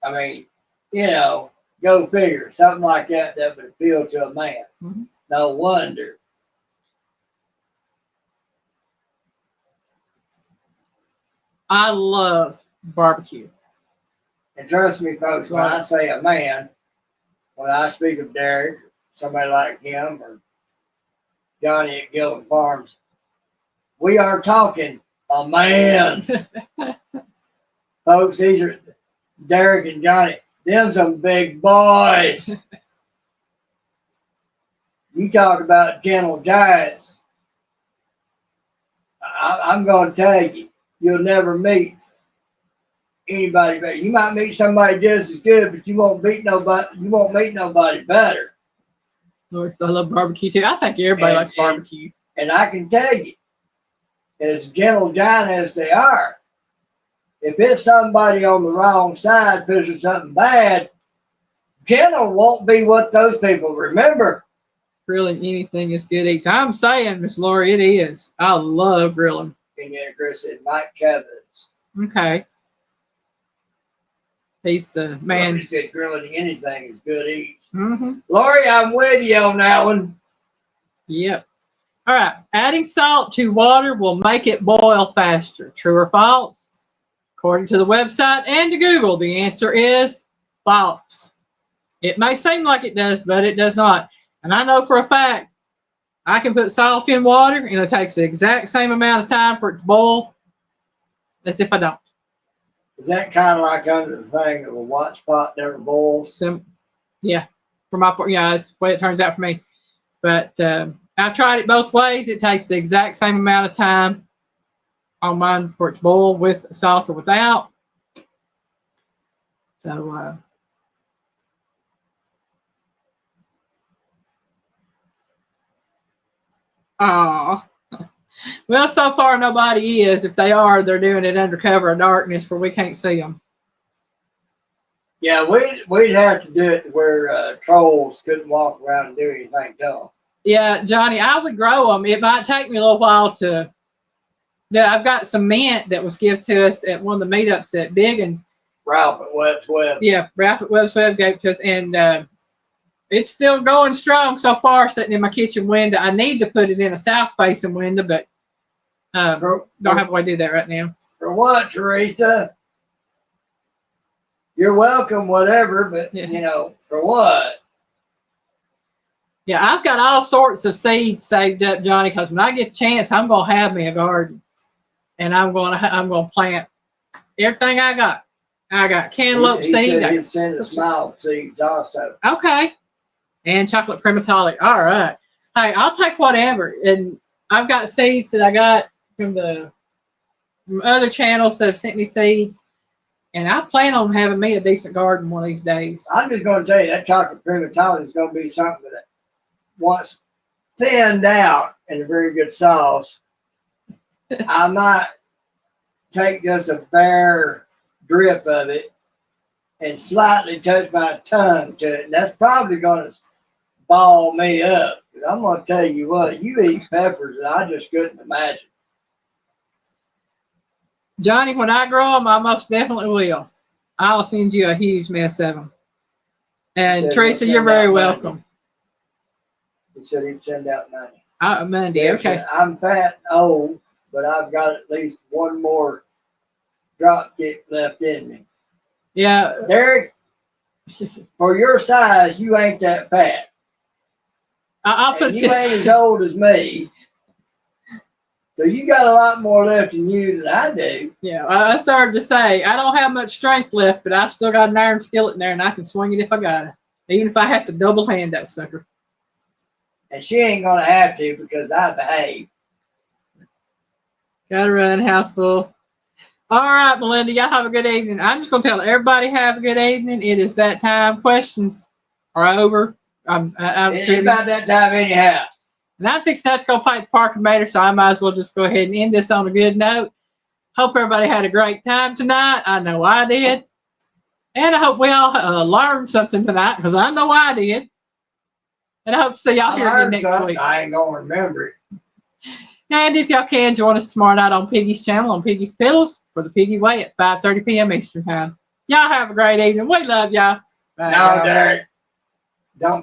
I mean, you know, go figure. Something like that would appeal to a man. Mm-hmm. No wonder. I love barbecue. And trust me, folks, when I say a man, when I speak of Derek, somebody like him, or Johnny at Gilman Farms, we are talking a man. Folks, these are Derek and Johnny. Them some big boys. You talk about gentle giants. I'm going to tell you, you'll never meet anybody better. You might meet somebody just as good, but you won't meet nobody. You won't meet nobody better. I love barbecue too. I think everybody likes barbecue. And I can tell you, as gentle giant as they are, if it's somebody on the wrong side pushing something bad, gentle won't be what those people remember. Grilling anything is good eats. I'm saying, Miss Lori, it is. I love grilling. And yeah, Chris said Mike Evans. Okay. He's the man. He said grilling anything is good eats. Mm-hmm. Lori, I'm with you on that one. Yep. All right. Adding salt to water will make it boil faster. True or false? According to the website and to Google, the answer is false. It may seem like it does, but it does not. And I know for a fact, I can put salt in water, and it takes the exact same amount of time for it to boil as if I don't. Is that kind of like under the thing of a watch pot never boils? Yeah. For my part, yeah, that's the way it turns out for me. But I've tried it both ways. It takes the exact same amount of time on mine for it to boil with salt or without. So, well, so far nobody is. If they are, they're doing it under cover of darkness where we can't see them. Yeah, we'd have to do it where trolls couldn't walk around and do anything to them. Yeah, Johnny, I would grow them. It might take me a little while to. Yeah, I've got some mint that was given to us at one of the meetups at Biggins. Ralph at Webb's Web. Yeah, Ralph at Webb's Web gave it to us, and it's still going strong so far, sitting in my kitchen window. I need to put it in a south-facing window, but don't have a way to do that right now. For what, Teresa? You're welcome, whatever, but, you know, for what? Yeah, I've got all sorts of seeds saved up, Johnny, because when I get a chance, I'm going to have me a garden. And I'm going to plant everything I got. I got cantaloupe seed. He sent us mild seeds also. Okay. And chocolate primatolic. All right. Hey, I'll take whatever. And I've got seeds that I got from other channels that have sent me seeds. And I plan on having me a decent garden one of these days. I'm just going to tell you, that chocolate primatolic is going to be something that once thinned out in a very good sauce, I might take just a bare drip of it and slightly touch my tongue to it. And that's probably going to ball me up. I'm going to tell you what, you eat peppers and I just couldn't imagine. Johnny, when I grow them, I most definitely will. I'll send you a huge mess of them. And Teresa, you're very welcome. He said he'd send out money. Monday, okay. I'm fat and old, but I've got at least one more drop kick left in me. Yeah. Derek, for your size, you ain't that fat. I'll put you ain't as old as me. So you got a lot more left in you than I do. Yeah, I started to say, I don't have much strength left, but I've still got an iron skillet in there, and I can swing it if I got it. Even if I have to double hand that sucker. And she ain't going to have to because I behave. Got to run, house full. All right, Melinda, y'all have a good evening. I'm just going to tell everybody have a good evening. It is that time. Questions are over. It's about that time anyhow. And I'm fixing to go play the parking meter, so I might as well just go ahead and end this on a good note. Hope everybody had a great time tonight. I know I did. And I hope we all learned something tonight, because I know I did. And I hope to see y'all here again next week. I ain't gonna remember it. And if y'all can, join us tomorrow night on Piggy's channel on Piggy's Pillows for the Piggy Way at 5:30 p.m. Eastern Time. Y'all have a great evening. We love y'all. Bye, No, y'all. Derek. Don't